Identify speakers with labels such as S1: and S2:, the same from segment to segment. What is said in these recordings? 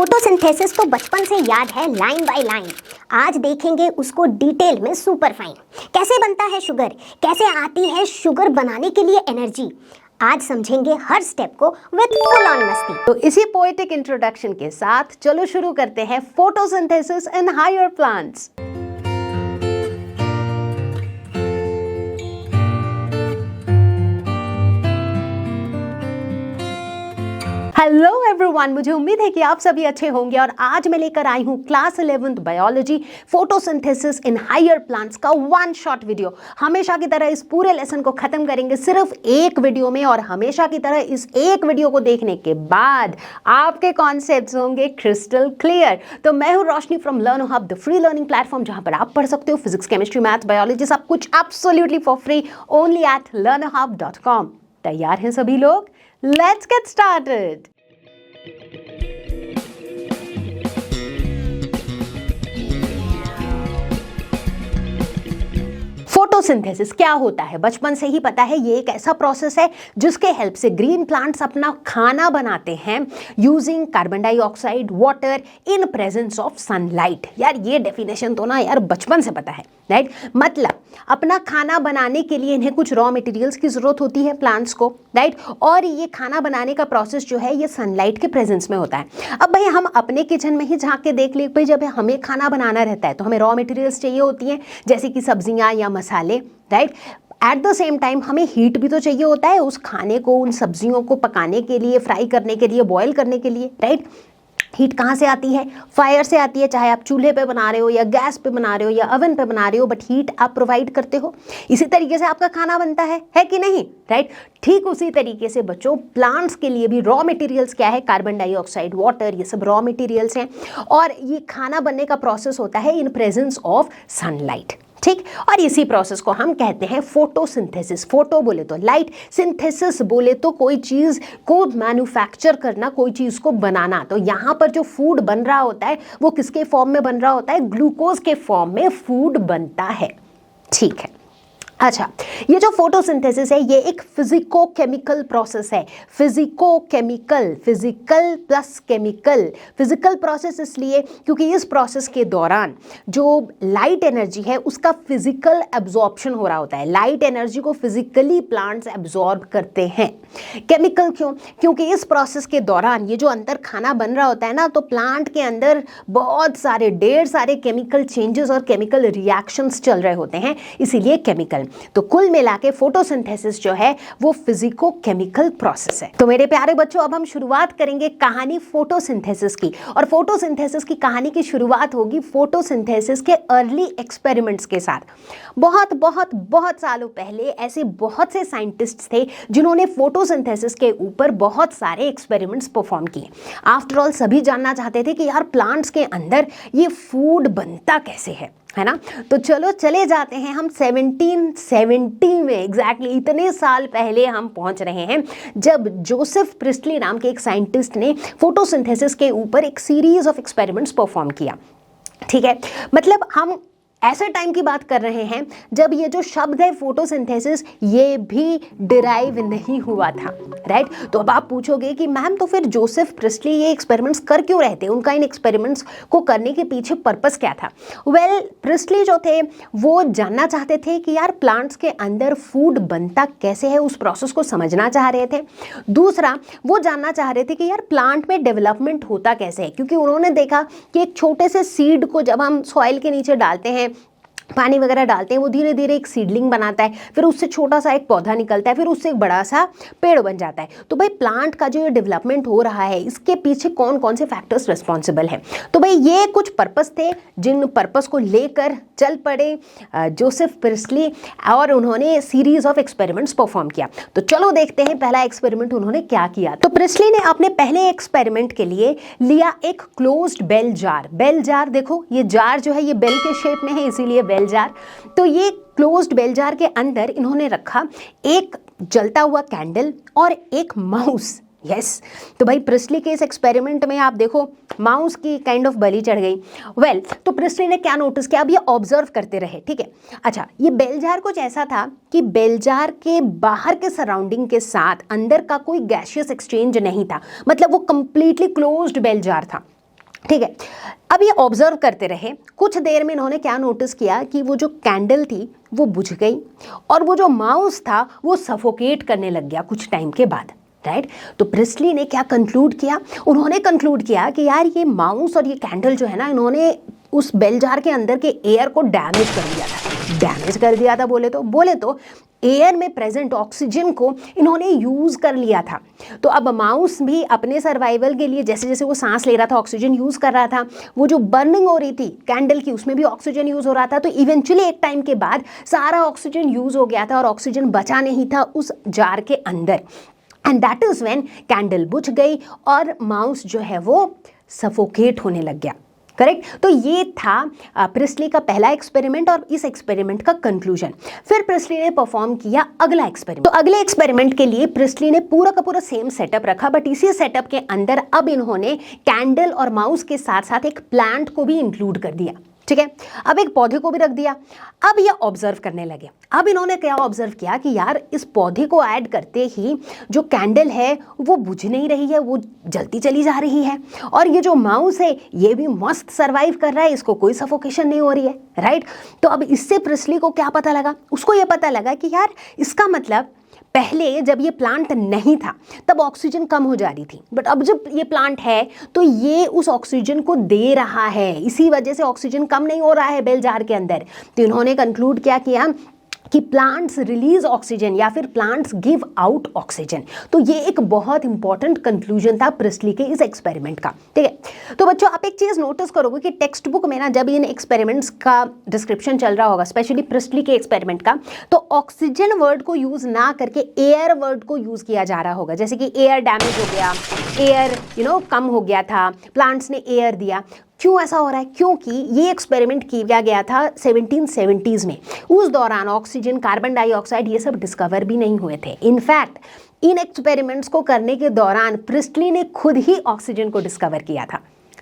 S1: Photosynthesis तो बचपन से याद है लाइन बाय लाइन। आज देखेंगे उसको डिटेल में सुपर फाइन। कैसे बनता है शुगर, कैसे आती है शुगर बनाने के लिए एनर्जी। आज समझेंगे हर स्टेप को विद फुल ऑन मस्ती।
S2: तो इसी पोएटिक इंट्रोडक्शन के साथ चलो शुरू करते हैं photosynthesis in higher plants. Hello everyone, मुझे उम्मीद है कि आप सभी अच्छे होंगे और आज मैं लेकर आई हूँ class 11th biology photosynthesis in higher plants का वन शॉट वीडियो। हमेशा की तरह इस पूरे लेसन को खत्म करेंगे सिर्फ एक वीडियो में और हमेशा की तरह इस एक वीडियो को देखने के बाद आपके कॉन्सेप्ट्स होंगे क्रिस्टल क्लियर। तो मैं हूँ Roshni from Learn Hub, the free learning platform जहां पर आप पढ़ सकते हो फिजिक्स, केमिस्ट्री, मैथ, बायोलॉजी, सब कुछ absolutely for free only at learnerhub.com। तैयार हैं सभी लोग? Let's get started. फोटोसिंथेसिस क्या होता है? बचपन से ही पता है, ये एक ऐसा प्रोसेस है जिसके हेल्प से ग्रीन प्लांट्स अपना खाना बनाते हैं using carbon dioxide, water in presence of sunlight. यार ये डेफिनेशन तो ना यार बचपन से पता है, राइट? मतलब अपना खाना बनाने के लिए इन्हें कुछ रॉ मटेरियल्स की जरूरत होती है प्लांट्स को, राइट? और ये खाना बनाने का प्रोसेस जो है ये सनलाइट के प्रेजेंस में होता है। अब भाई हम अपने किचन में ही झांक के देख ले, भाई जब हमें खाना बनाना रहता है तो हमें रॉ मटेरियल्स चाहिए होती हैं, जैसे कि सब्जियां या मसाले, right? At the same time हमें हीट भी तो चाहिए होता है उस खाने को, उन सब्जियों को पकाने के लिए, फ्राई करने के लिए, बॉईल करने के लिए, राइट? हीट कहाँ से आती है? फायर से आती है, चाहे आप चूल्हे पे बना रहे हो या गैस पे बना रहे हो या ओवन पे बना रहे हो, बट हीट आप प्रोवाइड करते हो। इसी तरीके से आपका खाना बनता है कि नहीं, राइट? ठीक उसी तरीके से बच्चों प्लांट्स के लिए भी रॉ मटेरियल्स क्या है? कार्बन डाइऑक्साइड, वाटर, ये सब रॉ मटेरियल्स हैं और ये खाना बनने का प्रोसेस होता है इन प्रेजेंस ऑफ सनलाइट, ठीक? और इसी प्रोसेस को हम कहते हैं फोटोसिंथेसिस। फोटो बोले तो लाइट, सिंथेसिस बोले तो कोई चीज को मैन्युफैक्चर करना, कोई चीज को बनाना। तो यहाँ पर जो फूड बन रहा होता है वो किसके फॉर्म में बन रहा होता है? ग्लूकोज के फॉर्म में फूड बनता है, ठीक है? अच्छा, ये जो फोटोसिंथेसिस है ये एक फिजिको केमिकल प्रोसेस है। Physico chemical, physical plus chemical. Physical process इसलिए क्योंकि इस प्रोसेस के दौरान जो लाइट एनर्जी है उसका फिजिकल एब्जॉर्प्शन हो रहा होता है। लाइट एनर्जी को फिजिकली प्लांट्स एब्जॉर्ब करते हैं। केमिकल क्यों? क्योंकि इस प्रोसेस के दौरान ये जो अंदर खाना बन रहा होता है ना, तो प्लांट के अंदर बहुत सारे, ढेर सारे केमिकल चेंजेस और केमिकल रिएक्शंस चल रहे होते हैं, इसीलिए केमिकल। तो कुल मिला के फोटोसिंथेसिस जो है वो फिजिको केमिकल प्रोसेस है। तो मेरे प्यारे बच्चों, अब हम शुरुआत करेंगे कहानी फोटोसिंथेसिस की। और फोटोसिंथेसिस की कहानी की शुरुआत होगी फोटोसिंथेसिस के अर्ली एक्सपेरिमेंट्स के साथ। बहुत बहुत बहुत सालों पहले ऐसे बहुत से साइंटिस्ट्स थे जिन्होंने फोटोसिंथेसिस के ऊपर बहुत सारे एक्सपेरिमेंट्स परफॉर्म किए। आफ्टर ऑल सभी जानना चाहते थे कि यार प्लांट्स के अंदर ये फूड बनता कैसे है ना? तो चलो चले जाते हैं हम 1770 में। एग्जैक्टली इतने साल पहले हम पहुंच रहे हैं जब जोसेफ प्रिस्टली नाम के एक साइंटिस्ट ने फोटोसिंथेसिस के ऊपर एक सीरीज ऑफ एक्सपेरिमेंट्स परफॉर्म किया, ठीक है? मतलब हम ऐसे टाइम की बात कर रहे हैं जब ये जो शब्द है फोटोसिंथेसिस ये भी डिराइव नहीं हुआ था, राइट? तो अब आप पूछोगे कि मैम तो फिर जोसेफ प्रिस्टली ये एक्सपेरिमेंट्स कर क्यों रहे थे? उनका इन एक्सपेरिमेंट्स को करने के पीछे पर्पस क्या था? वेल, प्रिस्टली जो थे वो जानना चाहते थे कि यार प्लांट्स के अंदर फूड बनता कैसे है, उस प्रोसेस को समझना चाह रहे थे। दूसरा, वो जानना चाह रहे थे कि यार प्लांट में डेवलपमेंट होता कैसे है, क्योंकि उन्होंने देखा कि एक छोटे से सीड को जब हम सॉइल के नीचे डालते हैं, पानी वगैरह डालते हैं, वो धीरे धीरे एक सीडलिंग बनाता है, फिर उससे छोटा सा एक पौधा निकलता है, फिर उससे एक बड़ा सा पेड़ बन जाता है। तो भाई प्लांट का जो ये डेवलपमेंट हो रहा है इसके पीछे कौन कौन से फैक्टर्स रिस्पॉन्सिबल हैं? तो भाई ये कुछ पर्पस थे जिन पर्पस को लेकर चल पड़े जोसेफ प्रिस्टली और उन्होंने सीरीज ऑफ एक्सपेरिमेंट्स परफॉर्म किया। तो चलो देखते हैं पहला एक्सपेरिमेंट उन्होंने क्या किया। तो प्रिस्टली ने अपने पहले एक्सपेरिमेंट के लिए लिया एक closed bell jar. Bell jar देखो, ये जार जो है ये बेल के शेप में है, इसीलिए बेल जार। तो ये क्लोज्ड बेल जार के अंदर इन्होंने रखा एक जलता हुआ कैंडल और एक माउस। यस, तो भाई प्रिस्टली के इस एक्सपेरिमेंट में आप देखो माउस की काइंड ऑफ बलि चढ़ गई। वेल, तो प्रिस्टली ने क्या नोटिस किया? अब ये ऑब्जर्व करते रहे, ठीक है? अच्छा, ये बेल जार कुछ ऐसा था कि बेल जार के बाहर के सराउंडिंग के साथ अंदर का कोई गैसियस एक्सचेंज नहीं था, मतलब वो कंप्लीटली क्लोज्ड बेल जार था। ठीक है। अब ये ऑब्जर्व करते रहे, कुछ देर में इन्होंने क्या नोटिस किया कि वो जो कैंडल थी वो बुझ गई और वो जो माउस था वो सफोकेट करने लग गया कुछ टाइम के बाद, राइट। तो प्रिस्टली ने क्या कंक्लूड किया, उन्होंने कंक्लूड किया कि यार ये माउस और ये कैंडल जो है ना, इन्होंने उस बेल जार के अंदर के एयर को डैमेज कर दिया था। डैमेज कर दिया था बोले तो एयर में प्रेजेंट ऑक्सीजन को इन्होंने यूज कर लिया था। तो अब माउस भी अपने सर्वाइवल के लिए जैसे जैसे वो सांस ले रहा था, ऑक्सीजन यूज कर रहा था, वो जो बर्निंग हो रही थी कैंडल की उसमें भी ऑक्सीजन यूज हो रहा था। तो इवेंचुअली एक टाइम के बाद सारा ऑक्सीजन यूज हो गया था और ऑक्सीजन बचा नहीं था उस जार के अंदर, and that is when candle बुझ गई और माउस जो है वो सफोकेट होने लग गया। करेक्ट। तो ये था प्रिस्टली का पहला एक्सपेरिमेंट और इस एक्सपेरिमेंट का कंक्लूजन। फिर प्रिस्टली ने परफॉर्म किया अगला एक्सपेरिमेंट। तो अगले एक्सपेरिमेंट के लिए प्रिस्टली ने पूरा का पूरा सेम सेटअप रखा, बट इसी सेटअप के अंदर अब इन्होंने कैंडल और माउस के साथ साथ एक प्लांट को भी इंक्लूड कर दिया। ठीक है, अब एक पौधे को भी रख दिया। अब ये ऑब्जर्व करने लगे। अब इन्होंने क्या ऑब्जर्व किया कि यार इस पौधे को ऐड करते ही जो कैंडल है वो बुझ नहीं रही है, वो जलती चली जा रही है, और ये जो माउस है ये भी मस्त सरवाइव कर रहा है, इसको कोई सफोकेशन नहीं हो रही है, राइट। तो अब इससे प्रिस्टली को क्या पता लगा, उसको ये पता लगा कि यार इसका मतलब पहले जब ये प्लांट नहीं था तब ऑक्सीजन कम हो जा रही थी, बट अब जब ये प्लांट है तो ये उस ऑक्सीजन को दे रहा है, इसी वजह से ऑक्सीजन कम नहीं हो रहा है बेल जार के अंदर। तो इन्होंने कंक्लूड क्या किया कि प्लांट्स रिलीज ऑक्सीजन या फिर प्लांट्स गिव आउट ऑक्सीजन। तो ये एक बहुत इंपॉर्टेंट कंक्लूजन था प्रिस्टली के इस एक्सपेरिमेंट का। ठीक है, तो बच्चों आप एक चीज नोटिस करोगे कि टेक्स्ट बुक में ना जब इन एक्सपेरिमेंट्स का डिस्क्रिप्शन चल रहा होगा, स्पेशली प्रिस्टली के एक्सपेरिमेंट का, तो ऑक्सीजन वर्ड को यूज ना करके एयर वर्ड को यूज किया जा रहा होगा। जैसे कि एयर डैमेज हो गया, एयर कम हो गया था, प्लांट्स ने एयर दिया। क्यों ऐसा हो रहा है? क्योंकि ये एक्सपेरिमेंट किया गया था 1770s में। उस दौरान ऑक्सीजन, कार्बन डाइऑक्साइड ये सब डिस्कवर भी नहीं हुए थे। इनफैक्ट इन एक्सपेरिमेंट्स को करने के दौरान प्रिस्टली ने खुद ही ऑक्सीजन को डिस्कवर किया था।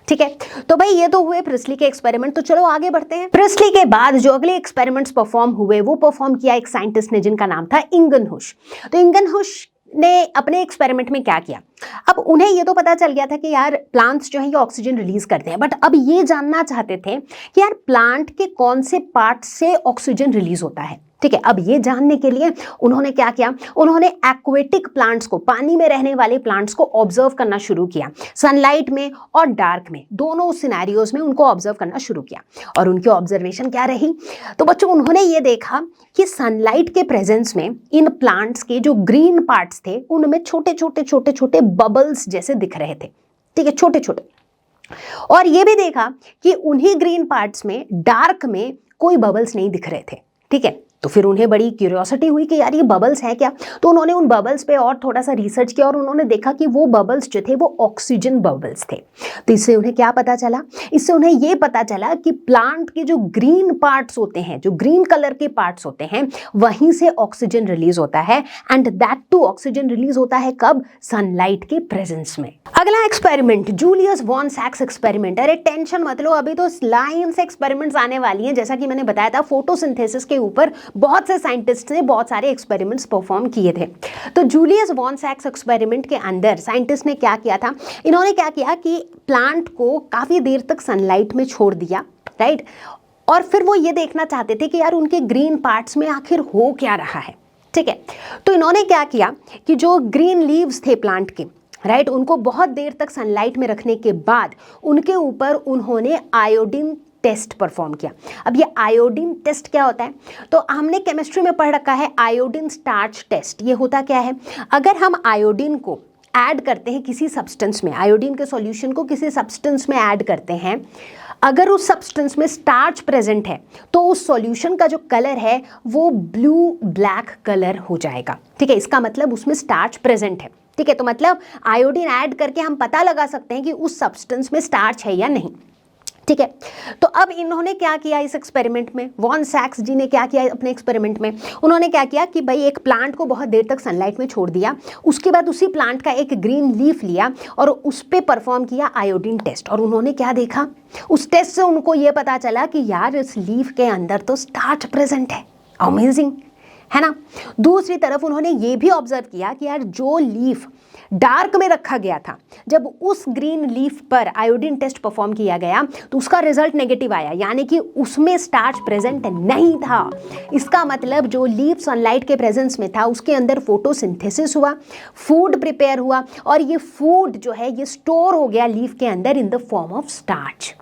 S2: ठीक है, तो भाई ये तो हुए प्रिस्टली के एक्सपेरिमेंट। तो चलो आगे बढ़ते हैं। प्रिस्टली के बाद जो अगले एक्सपेरिमेंट्स परफॉर्म हुए वो परफॉर्म किया एक साइंटिस्ट ने जिनका नाम था इंगनहुश। तो इंगनहुश ने अपने एक्सपेरिमेंट में क्या किया, अब उन्हें ये तो पता चल गया था कि यार प्लांट्स जो है ये ऑक्सीजन रिलीज करते हैं, बट अब ये जानना चाहते थे कि यार प्लांट के कौन से पार्ट से ऑक्सीजन रिलीज होता है। ठीक है, अब ये जानने के लिए उन्होंने क्या किया, उन्होंने एक्वेटिक प्लांट्स को, पानी में रहने वाले प्लांट्स को ऑब्जर्व करना शुरू किया। सनलाइट में और डार्क में, दोनों सिनेरियोज में उनको ऑब्जर्व करना शुरू किया। और उनकी ऑब्जर्वेशन क्या रही, तो बच्चों उन्होंने ये देखा कि सनलाइट के प्रेजेंस में इन प्लांट्स के जो ग्रीन पार्ट्स थे उनमें छोटे छोटे छोटे छोटे बबल्स जैसे दिख रहे थे। ठीक है, छोटे छोटे। और ये भी देखा कि उन्हीं ग्रीन पार्ट्स में डार्क में कोई बबल्स नहीं दिख रहे थे। ठीक है, तो फिर उन्हें बड़ी क्यूरियोसिटी हुई कि यार ये बबल्स हैं क्या। तो उन्होंने उन बबल्स पे और थोड़ा सा रिसर्च किया और उन्होंने देखा कि वो बबल्स जो थे वो ऑक्सीजन बबल्स थे। तो इससे उन्हें क्या पता चला, इससे उन्हें ये पता चला कि प्लांट के जो ग्रीन पार्ट्स होते हैं, जो ग्रीन कलर के पार्ट्स होते हैं, वहीं से ऑक्सीजन रिलीज होता है, and that too oxygen release होता है कब, सनलाइट के प्रेजेंस में। अगला एक्सपेरिमेंट जूलियस वॉन सैक्स एक्सपेरिमेंट। अरे टेंशन मत लो, अभी तो लाइन से एक्सपेरिमेंट्स आने वाली हैं। जैसा कि मैंने बताया था फोटोसिंथेसिस के ऊपर बहुत से साइंटिस्ट ने बहुत सारे एक्सपेरिमेंट्स परफॉर्म किए थे। तो जूलियस वॉन सैक्स एक्सपेरिमेंट के अंदर साइंटिस्ट ने क्या किया था, इन्होंने क्या किया कि प्लांट को काफी देर तक सनलाइट में छोड़ दिया, राइट। और फिर वो ये देखना चाहते थे कि यार उनके ग्रीन पार्ट्स में आखिर हो क्या रहा है। ठीक है, तो इन्होंने क्या किया कि जो ग्रीन लीव्स थे प्लांट के, राइट, उनको बहुत देर तक सनलाइट में रखने के बाद उनके ऊपर उन्होंने आयोडीन टेस्ट परफॉर्म किया। अब ये आयोडीन टेस्ट क्या होता है, तो हमने केमिस्ट्री में पढ़ रखा है आयोडीन स्टार्च टेस्ट। ये होता क्या है, अगर हम आयोडीन को ऐड करते हैं किसी सब्सटेंस में, आयोडीन के सॉल्यूशन को किसी सब्सटेंस में ऐड करते हैं, अगर उस सब्सटेंस में स्टार्च प्रेजेंट है तो उस सॉल्यूशन का जो कलर है वो ब्लू ब्लैक कलर हो जाएगा। ठीक है, इसका मतलब उसमें स्टार्च प्रेजेंट है। ठीक है, तो मतलब आयोडीन ऐड करके हम पता लगा सकते हैं कि उस सब्सटेंस में स्टार्च है या नहीं। ठीक है, तो अब इन्होंने क्या किया इस एक्सपेरिमेंट में, वॉन सैक्स जी ने क्या किया अपने एक्सपेरिमेंट में, उन्होंने क्या किया कि भाई एक प्लांट को बहुत देर तक सनलाइट में छोड़ दिया, उसके बाद उसी प्लांट का एक ग्रीन लीफ लिया और उस पे परफॉर्म किया आयोडीन टेस्ट। और उन्होंने क्या देखा, उस टेस्ट से उनको ये पता चला कि यार इस लीफ के अंदर तो स्टार्च प्रेजेंट है। अमेजिंग है ना। दूसरी तरफ उन्होंने ये भी ऑब्जर्व किया कि यार जो लीफ डार्क में रखा गया था, जब उस ग्रीन लीफ पर आयोडीन टेस्ट परफॉर्म किया गया तो उसका रिजल्ट नेगेटिव आया, यानी कि उसमें स्टार्च प्रेजेंट नहीं था। इसका मतलब जो लीफ सनलाइट के प्रेजेंस में था उसके अंदर फोटोसिंथेसिस हुआ, फूड प्रिपेयर हुआ और ये फूड जो है ये स्टोर हो गया लीफ के अंदर in the form of starch.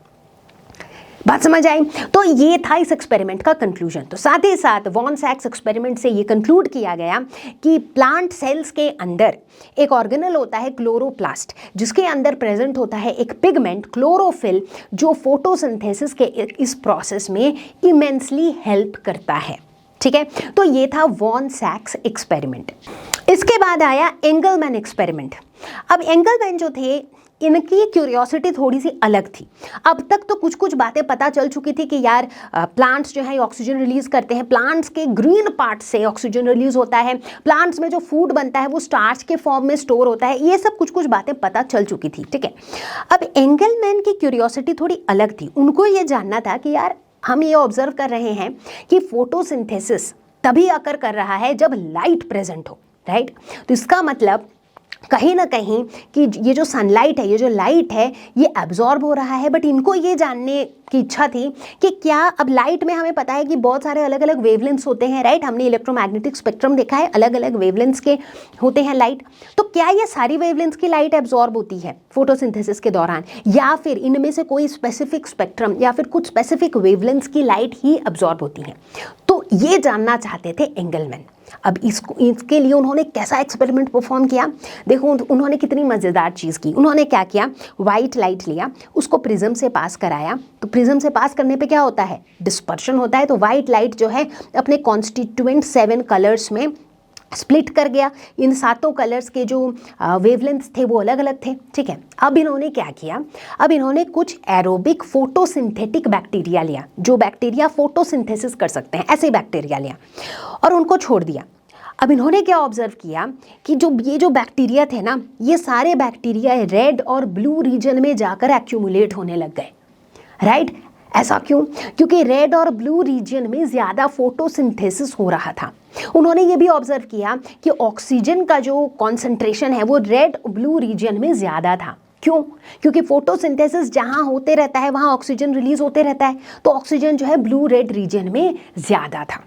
S2: बात समझ आई? तो ये था इस एक्सपेरिमेंट का कंक्लूजन। तो साथ ही साथ वॉन सैक्स एक्सपेरिमेंट से ये कंक्लूड किया गया कि प्लांट सेल्स के अंदर एक ऑर्गेनल होता है क्लोरोप्लास्ट, जिसके अंदर प्रेजेंट होता है एक पिगमेंट क्लोरोफिल, जो फोटोसिंथेसिस के इस प्रोसेस में इमेंसली हेल्प करता है। ठीक है, तो ये था वॉन सैक्स एक्सपेरिमेंट। इसके बाद आया एंगलमैन एक्सपेरिमेंट। अब एंगलमैन जो थे इनकी क्यूरियोसिटी थोड़ी सी अलग थी। अब तक तो कुछ कुछ बातें पता चल चुकी थी कि यार प्लांट्स जो है ऑक्सीजन रिलीज करते हैं, प्लांट्स के ग्रीन पार्ट से ऑक्सीजन रिलीज होता है, प्लांट्स में जो फूड बनता है वो स्टार्च के फॉर्म में स्टोर होता है, ये सब कुछ कुछ बातें पता चल चुकी थी। ठीक है, अब एंगलमैन की क्यूरियोसिटी थोड़ी अलग थी। उनको ये जानना था कि यार हम ये ऑब्जर्व कर रहे हैं कि फोटोसिंथेसिस तभी अकर कर रहा है जब लाइट प्रेजेंट हो, राइट? तो इसका मतलब कहीं ना कहीं कि ये जो सनलाइट है, ये जो लाइट है, ये एब्जॉर्ब हो रहा है। बट इनको ये जानने की इच्छा थी कि क्या, अब लाइट में हमें पता है कि बहुत सारे अलग अलग वेवलेंथ्स होते हैं, राइट? हमने इलेक्ट्रोमैग्नेटिक स्पेक्ट्रम देखा है, अलग अलग वेवलेंथ्स के होते हैं लाइट। तो क्या ये सारी वेवलेंथ्स की लाइट एब्जॉर्ब होती है फोटोसिंथेसिस के दौरान, या फिर इनमें से कोई स्पेसिफिक स्पेक्ट्रम या फिर कुछ स्पेसिफिक वेवलेंथ्स की लाइट ही एब्जॉर्ब होती है? तो ये जानना चाहते थे एंगलमैन। अब इसके लिए उन्होंने कैसा एक्सपेरिमेंट परफॉर्म किया, देखो उन्होंने कितनी मज़ेदार चीज़ की। उन्होंने क्या किया, वाइट लाइट लिया, उसको प्रिज्म से पास कराया। तो प्रिज्म से पास करने पे क्या होता है, डिस्पर्शन होता है। तो वाइट लाइट जो है अपने कॉन्स्टिट्यूएंट 7 कलर्स में स्प्लिट कर गया। इन 7 कलर्स के जो वेवलेंथ्स थे वो अलग अलग थे। ठीक है, अब इन्होंने क्या किया, अब इन्होंने कुछ एरोबिक फोटोसिंथेटिक बैक्टीरिया लिया, जो बैक्टीरिया फोटोसिंथेसिस कर सकते हैं, ऐसे बैक्टीरिया लिया और उनको छोड़ दिया। अब इन्होंने क्या ऑब्जर्व किया कि ये जो बैक्टीरिया थे ना, ये सारे बैक्टीरिया रेड और ब्लू रीजन में जाकर एक्यूमुलेट होने लग गए, राइट? ऐसा क्यों? क्योंकि रेड और ब्लू रीजन में ज़्यादा फोटोसिंथेसिस हो रहा था। उन्होंने ये भी ऑब्जर्व किया कि ऑक्सीजन का जो कॉन्सेंट्रेशन है वो रेड ब्लू रीजन में ज़्यादा था। क्यों? क्योंकि फोटोसिंथेसिस जहाँ होते रहता है वहाँ ऑक्सीजन रिलीज होते रहता है, तो ऑक्सीजन जो है ब्लू रेड रीजन में ज़्यादा था।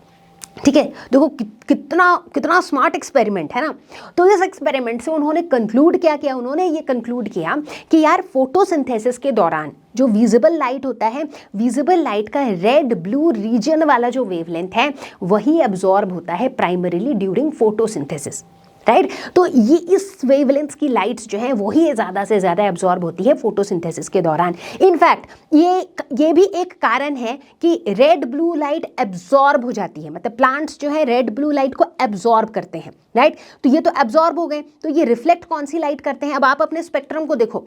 S2: ठीक है, देखो कितना स्मार्ट एक्सपेरिमेंट है ना। तो इस एक्सपेरिमेंट से उन्होंने कंक्लूड क्या किया, उन्होंने ये कंक्लूड किया कि यार फोटोसिंथेसिस के दौरान जो विजिबल लाइट होता है, विजिबल लाइट का रेड ब्लू रीजन वाला जो वेवलेंथ है वही एब्जॉर्ब होता है प्राइमरीली ड्यूरिंग फोटोसिंथेसिस, राइट? तो ये इस वेवलेंथ्स की लाइट्स जो है वही ज़्यादा से ज़्यादा एब्जॉर्ब होती है फोटोसिंथेसिस के दौरान। इनफैक्ट ये भी एक कारण है कि रेड ब्लू लाइट एब्जॉर्ब हो जाती है, मतलब प्लांट्स जो है रेड ब्लू लाइट को एब्जॉर्ब करते हैं, राइट? तो ये तो एब्जॉर्ब हो गए, तो ये रिफ्लेक्ट कौन सी लाइट करते हैं? अब आप अपने स्पेक्ट्रम को देखो,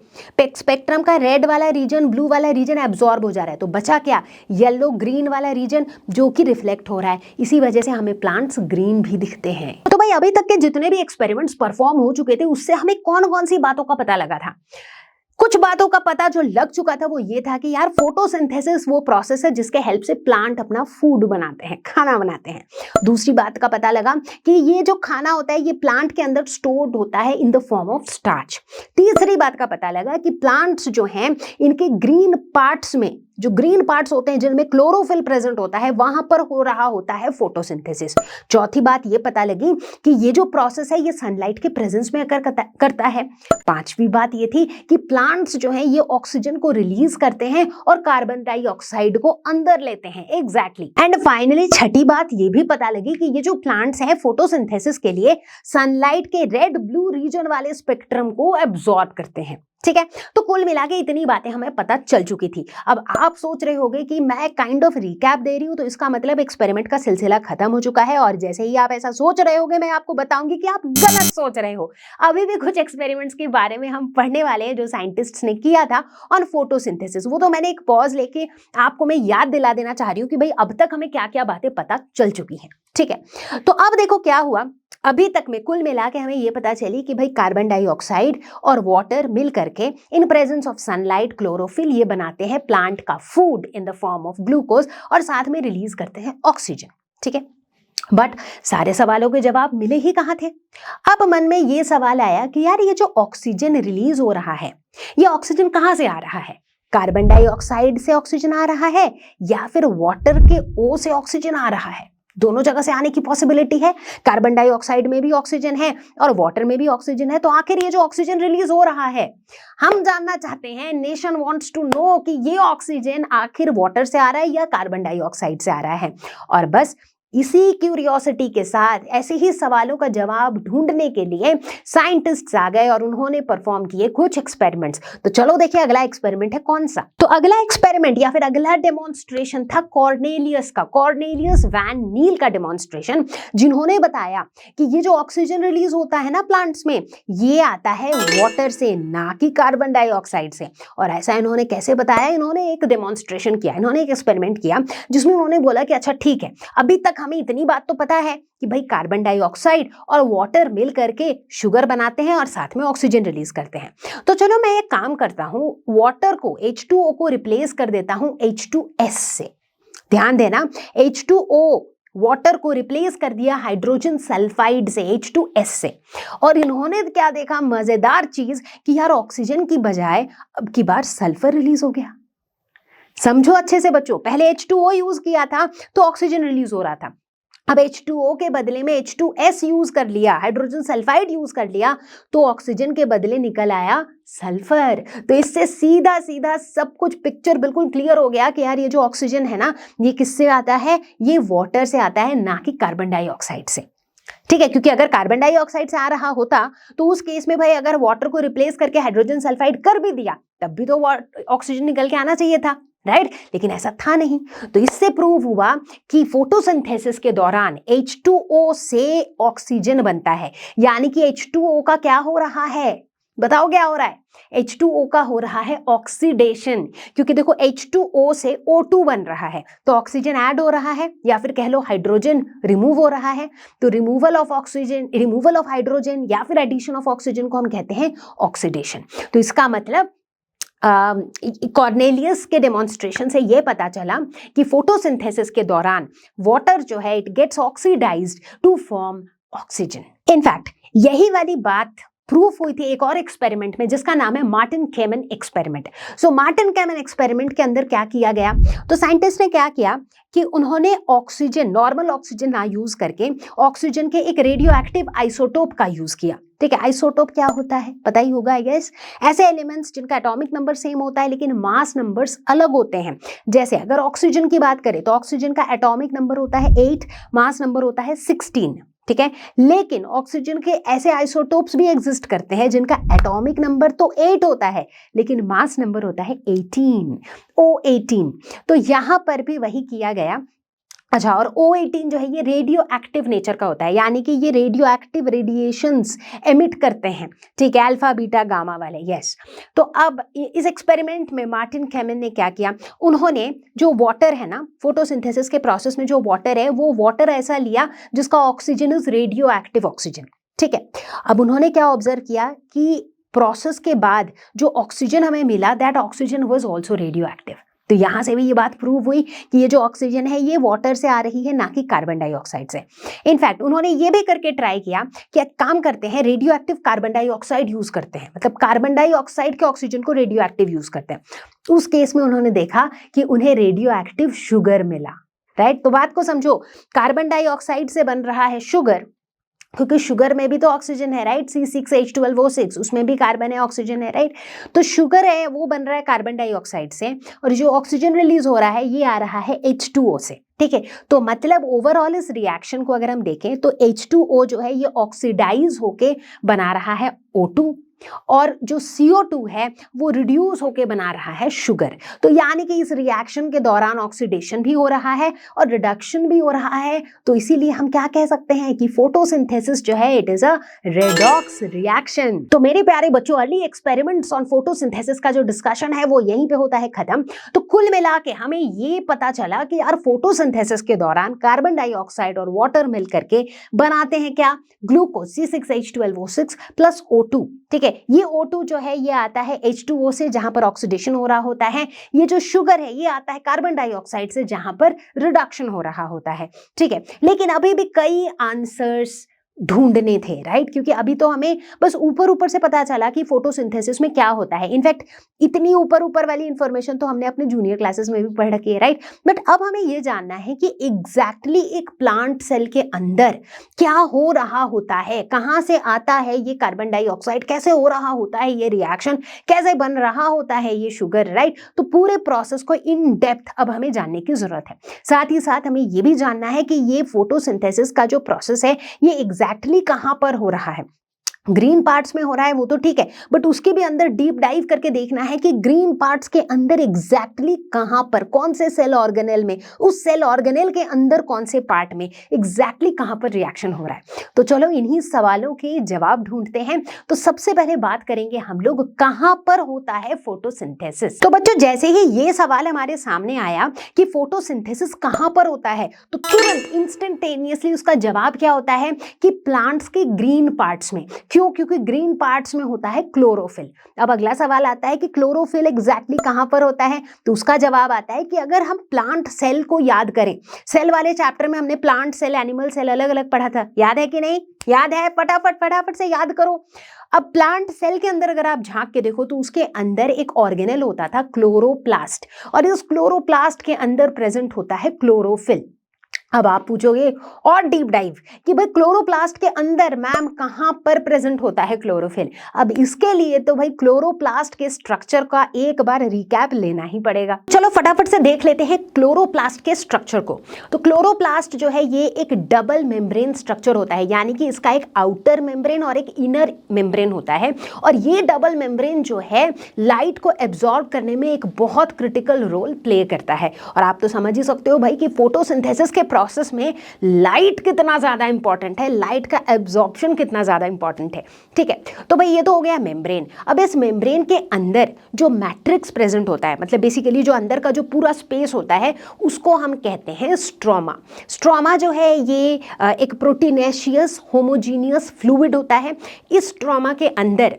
S2: स्पेक्ट्रम का रेड वाला रीजन ब्लू वाला रीजन एब्जॉर्ब हो जा रहा है, तो बचा क्या? येलो ग्रीन वाला रीजन जो कि रिफ्लेक्ट हो रहा है। इसी वजह से हमें प्लांट्स ग्रीन भी दिखते हैं। तो भाई अभी तक के जितने भी एक्सपेरिमेंट्स परफॉर्म हो चुके थे उससे हमें कौन कौन सी बातों का पता लगा था? कुछ बातों का पता जो लग चुका था वो ये था कि यार फोटोसिंथेसिस वो प्रोसेस है जिसके हेल्प से प्लांट अपना फूड बनाते हैं, खाना बनाते हैं। दूसरी बात का पता लगा कि ये जो खाना होता है ये प्लांट के अंदर स्टोर्ड होता है in the form of starch. तीसरी बात का पता लगा कि प्लांट्स जो हैं इनके ग्रीन पार्ट्स में, जो ग्रीन पार्ट्स होते हैं जिनमें क्लोरोफिल प्रेजेंट होता है, वहां पर हो रहा होता है फोटोसिंथेसिस। चौथी बात ये पता लगी कि ये जो प्रोसेस है ये सनलाइट के प्रेजेंस में करता है। पांचवी बात ये थी कि प्लांट्स जो है ये ऑक्सीजन को रिलीज करते हैं और कार्बन डाइऑक्साइड को अंदर लेते हैं, एग्जैक्टली। एंड फाइनली छठी बात ये भी पता लगी कि ये जो प्लांट्स हैं फोटोसिंथेसिस के लिए सनलाइट के रेड ब्लू रीजन वाले स्पेक्ट्रम को एब्जॉर्ब करते हैं। ठीक है, तो कुल मिला के इतनी बातें हमें पता चल चुकी थी। अब आप सोच रहे होंगे कि मैं काइंड ऑफ रिकैप दे रही हूं, तो इसका मतलब एक्सपेरिमेंट का सिलसिला खत्म हो चुका है। और जैसे ही आप ऐसा सोच रहे होंगे मैं आपको बताऊंगी कि आप गलत सोच रहे हो। अभी भी कुछ एक्सपेरिमेंट्स के बारे में हम पढ़ने वाले हैं जो साइंटिस्ट्स ने किया था ऑन फोटोसिंथेसिस। वो तो मैंने एक पॉज लेके आपको मैं याद दिला देना चाह रही हूँ कि भाई अब तक हमें क्या क्या बातें पता चल चुकी हैं। ठीक है, तो अब देखो क्या हुआ। अभी तक में कुल मिला के हमें ये पता चली कि भाई कार्बन डाइऑक्साइड और वाटर मिल करके in presence of sunlight chlorophyll ये बनाते हैं प्लांट का food in the form of glucose और साथ में रिलीज करते हैं ऑक्सीजन। ठीक है, बट सारे सवालों के जवाब मिले ही कहाँ थे। अब मन में ये सवाल आया कि यार ये जो ऑक्सीजन रिलीज हो रहा है, ये ऑक्सीजन कहाँ से आ रहा है? कार्बन डाइऑक्साइड से ऑक्सीजन आ रहा है या फिर वाटर के ओ से ऑक्सीजन आ रहा है? दोनों जगह से आने की पॉसिबिलिटी है। कार्बन डाइऑक्साइड में भी ऑक्सीजन है और वाटर में भी ऑक्सीजन है, तो आखिर ये जो ऑक्सीजन रिलीज हो रहा है, हम जानना चाहते हैं, नेशन वांट्स टू नो कि ये ऑक्सीजन आखिर वाटर से आ रहा है या कार्बन डाइऑक्साइड से आ रहा है। और बस इसी क्यूरियोसिटी के साथ ऐसे ही सवालों का जवाब ढूंढने के लिए साइंटिस्ट्स आ गए और उन्होंने परफॉर्म किए कुछ एक्सपेरिमेंट्स। तो चलो देखिए अगला एक्सपेरिमेंट है कौन सा। तो अगला एक्सपेरिमेंट या फिर अगला डेमोन्स्ट्रेशन था कॉर्नेलियस का, कॉर्नेलियस वैन नील का डेमोन्स्ट्रेशन, जिन्होंने बताया कि ये जो ऑक्सीजन रिलीज होता है ना प्लांट्स में, ये आता है वाटर से, ना कि कार्बन डाइऑक्साइड से। और ऐसा इन्होंने कैसे बताया? इन्होंने एक डेमोन्स्ट्रेशन किया, इन्होंने एक एक्सपेरिमेंट किया जिसमें उन्होंने बोला कि अच्छा ठीक है, अभी तक हमें इतनी बात तो पता है कि भाई कार्बन डाइऑक्साइड और वाटर मिल करके शुगर बनाते हैं और साथ में ऑक्सीजन रिलीज करते हैं। तो चलो मैं एक काम करता हूं, वाटर को H2O को रिप्लेस कर देता हूं H2S से। ध्यान देना, H2O वाटर को रिप्लेस कर दिया हाइड्रोजन सल्फाइड से, H2S से। और इन्होंने क्या देखा, मजेदार चीज, कि यार ऑक्सीजन की बजाय अब की बार सल्फर रिलीज हो गया। समझो अच्छे से बच्चों, पहले H2O यूज किया था तो ऑक्सीजन रिलीज हो रहा था, अब H2O के बदले में H2S यूज कर लिया, हाइड्रोजन सल्फाइड यूज कर लिया, तो ऑक्सीजन के बदले निकल आया सल्फर। तो इससे सीधा सीधा सब कुछ पिक्चर बिल्कुल क्लियर हो गया कि यार ये जो ऑक्सीजन है ना, ये किससे आता है? ये वाटर से आता है, ना कि कार्बन डाइऑक्साइड से। ठीक है, क्योंकि अगर कार्बन डाइऑक्साइड से आ रहा होता तो उस केस में भाई अगर वाटर को रिप्लेस करके हाइड्रोजन सल्फाइड कर भी दिया तब भी तो ऑक्सीजन निकल के आना चाहिए था, राइट? लेकिन ऐसा था नहीं। तो इससे प्रूव हुआ कि फोटोसिंथेसिस के दौरान H2O से ऑक्सीजन बनता है, यानी कि H2O का क्या हो रहा है? बताओ क्या हो रहा है? H2O का हो रहा है ऑक्सीडेशन, क्योंकि देखो H2O से O2 बन रहा है, तो ऑक्सीजन ऐड हो रहा है, या फिर कह लो हाइड्रोजन रिमूव हो रहा है। तो removal of oxygen, removal of hydrogen या फिर एडिशन ऑफ ऑक्सीजन को हम कहते हैं ऑक्सीडेशन। तो इसका मतलब कॉर्नेलियस के डेमोन्स्ट्रेशन से ये पता चला कि फोटोसिंथेसिस के दौरान वाटर जो है it gets oxidized to form oxygen. In fact यही वाली बात प्रूफ हुई थी एक और एक्सपेरिमेंट में जिसका नाम है मार्टिन केमन एक्सपेरिमेंट। सो मार्टिन केमन एक्सपेरिमेंट के अंदर क्या किया गया, तो साइंटिस्ट ने क्या किया कि उन्होंने ऑक्सीजन, नॉर्मल ऑक्सीजन ना यूज करके ऑक्सीजन के एक रेडियो एक्टिव आइसोटोप का यूज किया। ठीक है, आइसोटोप क्या होता है पता ही होगा आई गेस, ऐसे एलिमेंट्स जिनका एटॉमिक नंबर सेम होता है लेकिन मास नंबर्स अलग होते हैं। जैसे अगर ऑक्सीजन की बात करें तो ऑक्सीजन का एटॉमिक नंबर होता है 8, मास नंबर होता है 16। ठीक है, लेकिन ऑक्सीजन के ऐसे आइसोटोप्स भी एग्जिस्ट करते हैं जिनका एटॉमिक नंबर तो 8 होता है लेकिन मास नंबर होता है 18, O18। तो यहां पर भी वही किया गया। अच्छा, और O18 जो है ये रेडियो एक्टिव नेचर का होता है, यानी कि ये रेडियो एक्टिव रेडिएशंस एमिट करते हैं। ठीक है, अल्फा बीटा गामा वाले, यस। तो अब इस एक्सपेरिमेंट में मार्टिन केमन ने क्या किया, उन्होंने जो वाटर है ना, फोटोसिंथेसिस के प्रोसेस में जो वाटर है वो वाटर ऐसा लिया जिसका oxygen is radio active oxygen. ठीक है, अब उन्होंने क्या ऑब्जर्व किया कि प्रोसेस के बाद जो ऑक्सीजन हमें मिला that oxygen was also radio active. तो यहां से भी ये बात प्रूव हुई कि ये जो ऑक्सीजन है ये वाटर से आ रही है, ना कि कार्बन डाइऑक्साइड से। इनफैक्ट उन्होंने ये भी करके ट्राई किया कि एक काम करते हैं, radio active carbon dioxide use करते हैं, मतलब कार्बन डाइऑक्साइड के ऑक्सीजन को रेडियो एक्टिव यूज करते हैं। उस केस में उन्होंने देखा कि उन्हें रेडियो एक्टिव शुगर मिला, राइट? तो बात को समझो, कार्बन डाइऑक्साइड से बन रहा है शुगर, क्योंकि शुगर में भी तो ऑक्सीजन है, राइट? C6H12O6, उसमें भी कार्बन है, ऑक्सीजन है, राइट? तो शुगर है वो बन रहा है कार्बन डाइऑक्साइड से, और जो ऑक्सीजन रिलीज हो रहा है ये आ रहा है H2O से। ठीक है, तो मतलब ओवरऑल इस रिएक्शन को अगर हम देखें तो H2O जो है ये ऑक्सीडाइज होके बना रहा है O2, और जो CO2 है वो रिड्यूस होके बना रहा है शुगर। तो यानी कि इस रिएक्शन के दौरान ऑक्सीडेशन भी हो रहा है और रिडक्शन भी हो रहा है। तो इसीलिए हम क्या कह सकते हैं कि फोटोसिंथेसिस जो है it is a redox reaction. तो मेरे प्यारे बच्चों, अर्ली एक्सपेरिमेंट्स ऑन फोटोसिंथेसिस का जो डिस्कशन है वो यहीं पे होता है खत्म। तो कुल मिला के हमें ये पता चला कि यार फोटोसिंथेसिस के दौरान कार्बन डाइऑक्साइड और वाटर मिल करके बनाते हैं क्या? Glucose, C6H12O6 plus O2। ठीक है, है। ये O2 जो है ये आता है H2O से, जहां पर ऑक्सीडेशन हो रहा होता है। ये जो शुगर है ये आता है कार्बन डाइऑक्साइड से, जहां पर रिडक्शन हो रहा होता है, ठीक है। लेकिन अभी भी कई आंसर्स ढूंढने थे, राइट, क्योंकि अभी तो हमें बस ऊपर ऊपर से पता चला कि फोटोसिंथेसिस में क्या होता है। इनफैक्ट इतनी ऊपर ऊपर वाली इंफॉर्मेशन तो हमने अपने जूनियर क्लासेस में भी पढ़ रखी है, राइट। बट अब हमें ये जानना है कि एग्जैक्टली एक प्लांट सेल के अंदर क्या हो रहा होता है, कहाँ से आता है ये कार्बन डाइऑक्साइड, कैसे हो रहा होता है ये रिएक्शन, कैसे बन रहा होता है ये शुगर, राइट। तो पूरे प्रोसेस को इन डेप्थ अब हमें जानने की जरूरत है। साथ ही साथ हमें ये भी जानना है कि ये फोटोसिंथेसिस का जो प्रोसेस है ये एग्जैक्टली कहां पर हो रहा है। ग्रीन पार्ट्स में हो रहा है वो तो ठीक है, बट उसके भी अंदर डीप डाइव करके देखना है कि ग्रीन पार्ट्स के अंदर एग्जैक्टली कहां पर, कौन से सेल ऑर्गेनेल में, उस सेल ऑर्गेनेल के अंदर कौन से पार्ट में एग्जैक्टली कहां पर रिएक्शन हो रहा है। तो चलो इन्हीं सवालों के जवाब ढूंढते हैं। तो सबसे पहले बात करेंगे हम लोग कहां पर होता है फोटोसिंथेसिस। तो बच्चों जैसे ही ये सवाल हमारे सामने आया कि फोटोसिंथेसिस कहां पर होता है, तो तुरंत इंस्टेंटेनियसली उसका जवाब क्या होता है कि प्लांट्स के ग्रीन पार्ट्स में। क्यों? क्योंकि ग्रीन पार्ट्स में होता है क्लोरोफिल। अब अगला सवाल आता है कि क्लोरोफिल एग्जैक्टली कहां पर होता है, तो उसका जवाब आता है कि अगर हम प्लांट सेल को याद करें, सेल वाले चैप्टर में हमने प्लांट सेल, एनिमल सेल अलग अलग पढ़ा था, याद है कि नहीं? याद है? फटाफट से याद करो। अब प्लांट सेल के अंदर अगर आप झांक के देखो तो उसके अंदर एक ऑर्गेनेल होता था क्लोरोप्लास्ट, और इस क्लोरोप्लास्ट के अंदर प्रेजेंट होता है क्लोरोफिल। अब आप पूछोगे और डीप डाइव कि भाई क्लोरोप्लास्ट के अंदर मैम कहां पर प्रेजेंट होता है क्लोरोफिल। अब इसके लिए तो भाई क्लोरोप्लास्ट के स्ट्रक्चर का एक बार रिकैप लेना ही पड़ेगा। चलो फटाफट से देख लेते हैं क्लोरोप्लास्ट के स्ट्रक्चर को। तो क्लोरोप्लास्ट जो है ये एक डबल मेम्ब्रेन स्ट्रक्चर होता है, यानी कि इसका एक आउटर मेम्ब्रेन और एक इनर मेम्ब्रेन होता है। और ये डबल मेम्ब्रेन जो है लाइट को एब्जॉर्ब करने में एक बहुत क्रिटिकल रोल प्ले करता है। और आप तो समझ ही सकते हो भाई कि फोटोसिंथेसिस के प्रोसेस में लाइट कितना ज्यादा इंपॉर्टेंट है, लाइट का एब्जॉर्प्शन कितना ज्यादा इंपॉर्टेंट है, ठीक है। तो भाई ये तो हो गया मेम्ब्रेन। अब इस मेम्ब्रेन के अंदर जो मैट्रिक्स प्रेजेंट होता है, मतलब बेसिकली जो अंदर का जो पूरा स्पेस होता है उसको हम कहते हैं स्ट्रोमा। स्ट्रोमा जो है ये एक प्रोटीनेशियस होमोजीनियस फ्लूइड होता है। इस स्ट्रोमा के अंदर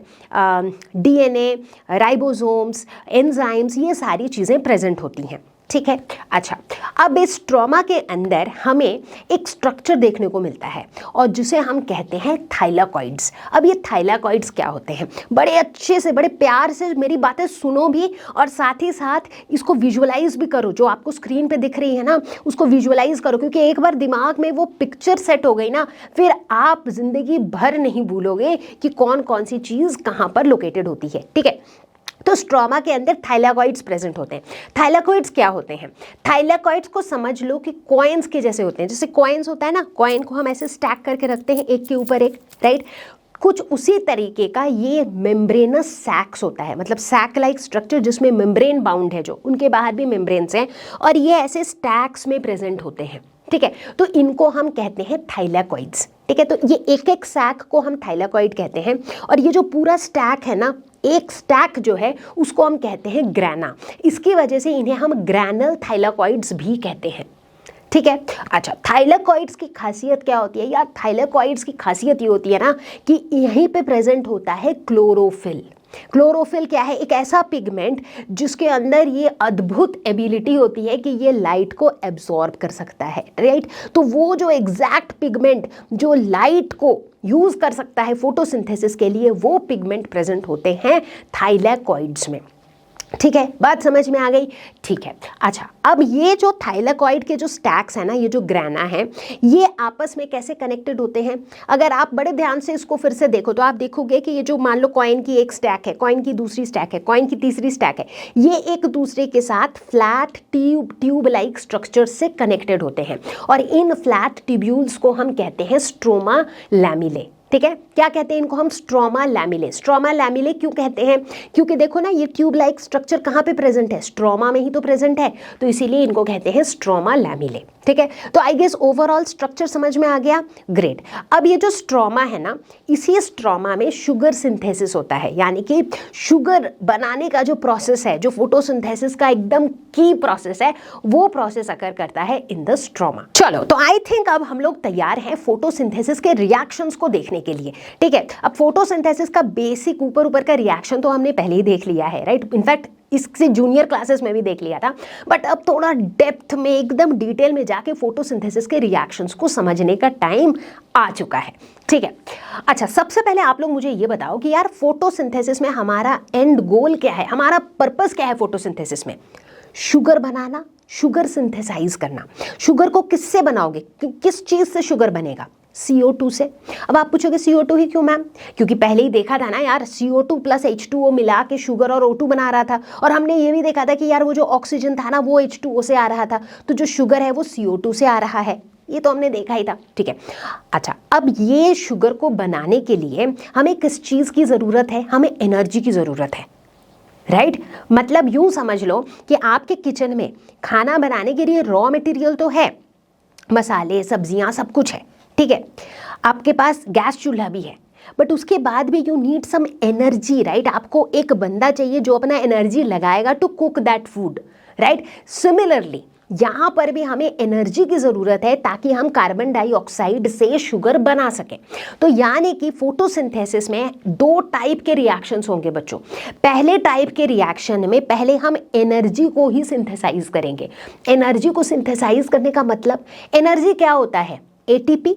S2: डीएनए, राइबोसोम्स, एंजाइम्स, ये सारी चीजें प्रेजेंट होती हैं, ठीक है। अच्छा, अब इस ट्रॉमा के अंदर हमें एक स्ट्रक्चर देखने को मिलता है और जिसे हम कहते हैं थाइलाकॉइड्स। अब ये थाइलाकॉइड्स क्या होते हैं, बड़े अच्छे से, बड़े प्यार से मेरी बातें सुनो भी और साथ ही साथ इसको विजुअलाइज भी करो। जो आपको स्क्रीन पे दिख रही है ना उसको विजुअलाइज करो, क्योंकि एक बार दिमाग में वो पिक्चर सेट हो गई ना फिर आप जिंदगी भर नहीं भूलोगे कि कौन कौन सी चीज़ कहाँ पर लोकेटेड होती है, ठीक है। तो स्ट्रोमा के अंदर थाइलाकॉइड्स प्रेजेंट होते हैं। थाइलाकॉइड्स क्या होते हैं? थाइलाकॉइड्स को समझ लो कि कॉइन्स के जैसे होते हैं। जैसे कॉइन्स होता है ना, कॉइन को हम ऐसे स्टैक करके रखते हैं एक के ऊपर एक, राइट। कुछ उसी तरीके का ये मेम्ब्रेनस सैक्स होता है, मतलब सैक लाइक स्ट्रक्चर जिसमें मेम्ब्रेन बाउंड है, जो उनके बाहर भी मेम्ब्रेन्स हैं और ये ऐसे स्टैक्स में प्रेजेंट होते हैं, ठीक है। तो इनको हम कहते हैं थाइलाकॉइड्स, ठीक है। तो ये एक एक सैक को हम थाइलाकॉइड कहते हैं और ये जो पूरा स्टैक है ना, एक स्टैक जो है उसको हम कहते हैं ग्रैना। इसकी वजह से इन्हें हम ग्रैनल थाइलाकॉइड्स भी कहते हैं, ठीक है। अच्छा, थाइलाकॉइड्स की खासियत क्या होती है यार? थाइलाकॉइड्स की खासियत ये होती है ना कि यहीं पे प्रेजेंट होता है क्लोरोफिल। क्लोरोफिल क्या है? एक ऐसा पिगमेंट जिसके अंदर ये अद्भुत एबिलिटी होती है कि ये लाइट को एब्जॉर्ब कर सकता है, राइट। तो वो जो एग्जैक्ट पिगमेंट जो लाइट को यूज कर सकता है फोटोसिंथेसिस के लिए, वो पिगमेंट प्रेजेंट होते हैं थाइलाकॉइड्स में, ठीक है। बात समझ में आ गई? ठीक है। अच्छा, अब ये जो थाइलाकॉइड के जो स्टैक्स है ना, ये जो ग्रैना है, ये आपस में कैसे कनेक्टेड होते हैं? अगर आप बड़े ध्यान से इसको फिर से देखो तो आप देखोगे कि ये जो मान लो कॉइन की एक स्टैक है, कॉइन की दूसरी स्टैक है, कॉइन की तीसरी स्टैक है, ये एक दूसरे के साथ फ्लैट ट्यूब लाइक स्ट्रक्चर से कनेक्टेड होते हैं और इन फ्लैट ट्यूब्यूल्स को हम कहते हैं स्ट्रोमा लैमिले, ठीक है। क्या कहते हैं इनको हम? Stroma lamellae. स्ट्रोमा लैमिले क्यों कहते हैं? क्योंकि देखो ना ये ट्यूब लाइक स्ट्रक्चर कहाँ पे प्रेजेंट है? स्ट्रोमा में ही तो प्रेजेंट है, तो इसीलिए इनको कहते हैं स्ट्रोमा लैमिले, ठीक है। तो आई गेस ओवरऑल स्ट्रक्चर समझ में आ गया? ग्रेट। अब ये जो स्ट्रोमा है ना, इसी स्ट्रोमा में शुगर सिंथेसिस होता है, यानी कि शुगर बनाने का जो प्रोसेस है, जो फोटोसिंथेसिस का एकदम की प्रोसेस है, वो प्रोसेस अकर करता है इन द स्ट्रोमा। चलो, तो आई थिंक अब हम लोग तैयार हैं फोटोसिंथेसिस के रिएक्शंस को देखने करने के लिए, ठीक है। अब फोटोसिंथेसिस का बेसिक ऊपर ऊपर का रिएक्शन तो हमने पहले ही देख लिया है, राइट। इनफैक्ट इससे जूनियर क्लासेस में भी देख लिया था, बट अब थोड़ा डेप्थ में एकदम डिटेल में जाके फोटोसिंथेसिस के रिएक्शंस को समझने का टाइम आ चुका है, ठीक है। अच्छा, सबसे पहले आप लोग मुझे ये बताओ कि यार फोटोसिंथेसिस में हमारा एंड गोल क्या है, हमारा पर्पस क्या है फोटोसिंथेसिस में? शुगर बनाना, शुगर सिंथेसाइज करना। शुगर को किससे बनाओगे, किस चीज से शुगर बनेगा? CO2 से। अब आप पूछोगे CO2 ही क्यों मैम? क्योंकि पहले ही देखा था ना यार, CO2 प्लस H2O मिला के शुगर और O2 बना रहा था, और हमने ये भी देखा था कि यार वो जो ऑक्सीजन था ना वो H2O से आ रहा था, तो जो शुगर है वो CO2 से आ रहा है, ये तो हमने देखा ही था, ठीक है। अच्छा, अब ये शुगर को बनाने के लिए हमें किस चीज़ की ज़रूरत है? हमें एनर्जी की ज़रूरत है, राइट। मतलब यूं समझ लो कि आपके किचन में खाना बनाने के लिए रॉ मटेरियल तो है, मसाले, सब्जियां, सब कुछ है, ठीक है। आपके पास गैस चूल्हा भी है, बट उसके बाद भी you need some energy, right. आपको एक बंदा चाहिए जो अपना एनर्जी लगाएगा to cook that food, right. Similarly यहाँ पर भी हमें एनर्जी की ज़रूरत है ताकि हम कार्बन डाइऑक्साइड से शुगर बना सकें। तो यानी कि फोटोसिंथेसिस में दो टाइप के रिएक्शंस होंगे बच्चों। पहले टाइप के रिएक्शन में पहले हम एनर्जी को ही सिंथेसाइज करेंगे। एनर्जी को सिंथेसाइज करने का मतलब, एनर्जी क्या होता है? ATP,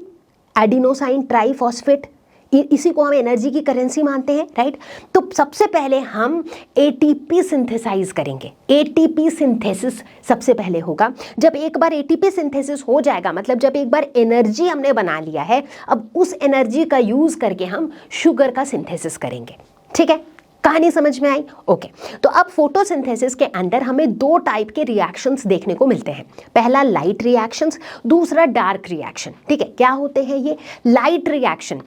S2: एडिनोसाइन ट्राइफॉस्फेट, इसी को हम एनर्जी की करेंसी मानते हैं, राइट। तो सबसे पहले हम ATP सिंथेसाइज करेंगे। ATP सिंथेसिस सबसे पहले होगा। जब एक बार ATP सिंथेसिस हो जाएगा, मतलब जब एक बार एनर्जी हमने बना लिया है, अब उस एनर्जी का यूज करके हम शुगर का सिंथेसिस करेंगे, ठीक है। कहानी समझ में आई? ओके। तो अब फोटोसिंथेसिस के अंदर हमें दो टाइप के रिएक्शंस देखने को मिलते हैं। पहला लाइट रिएक्शंस, दूसरा डार्क रिएक्शन, ठीक है। क्या होते हैं ये लाइट रिएक्शन?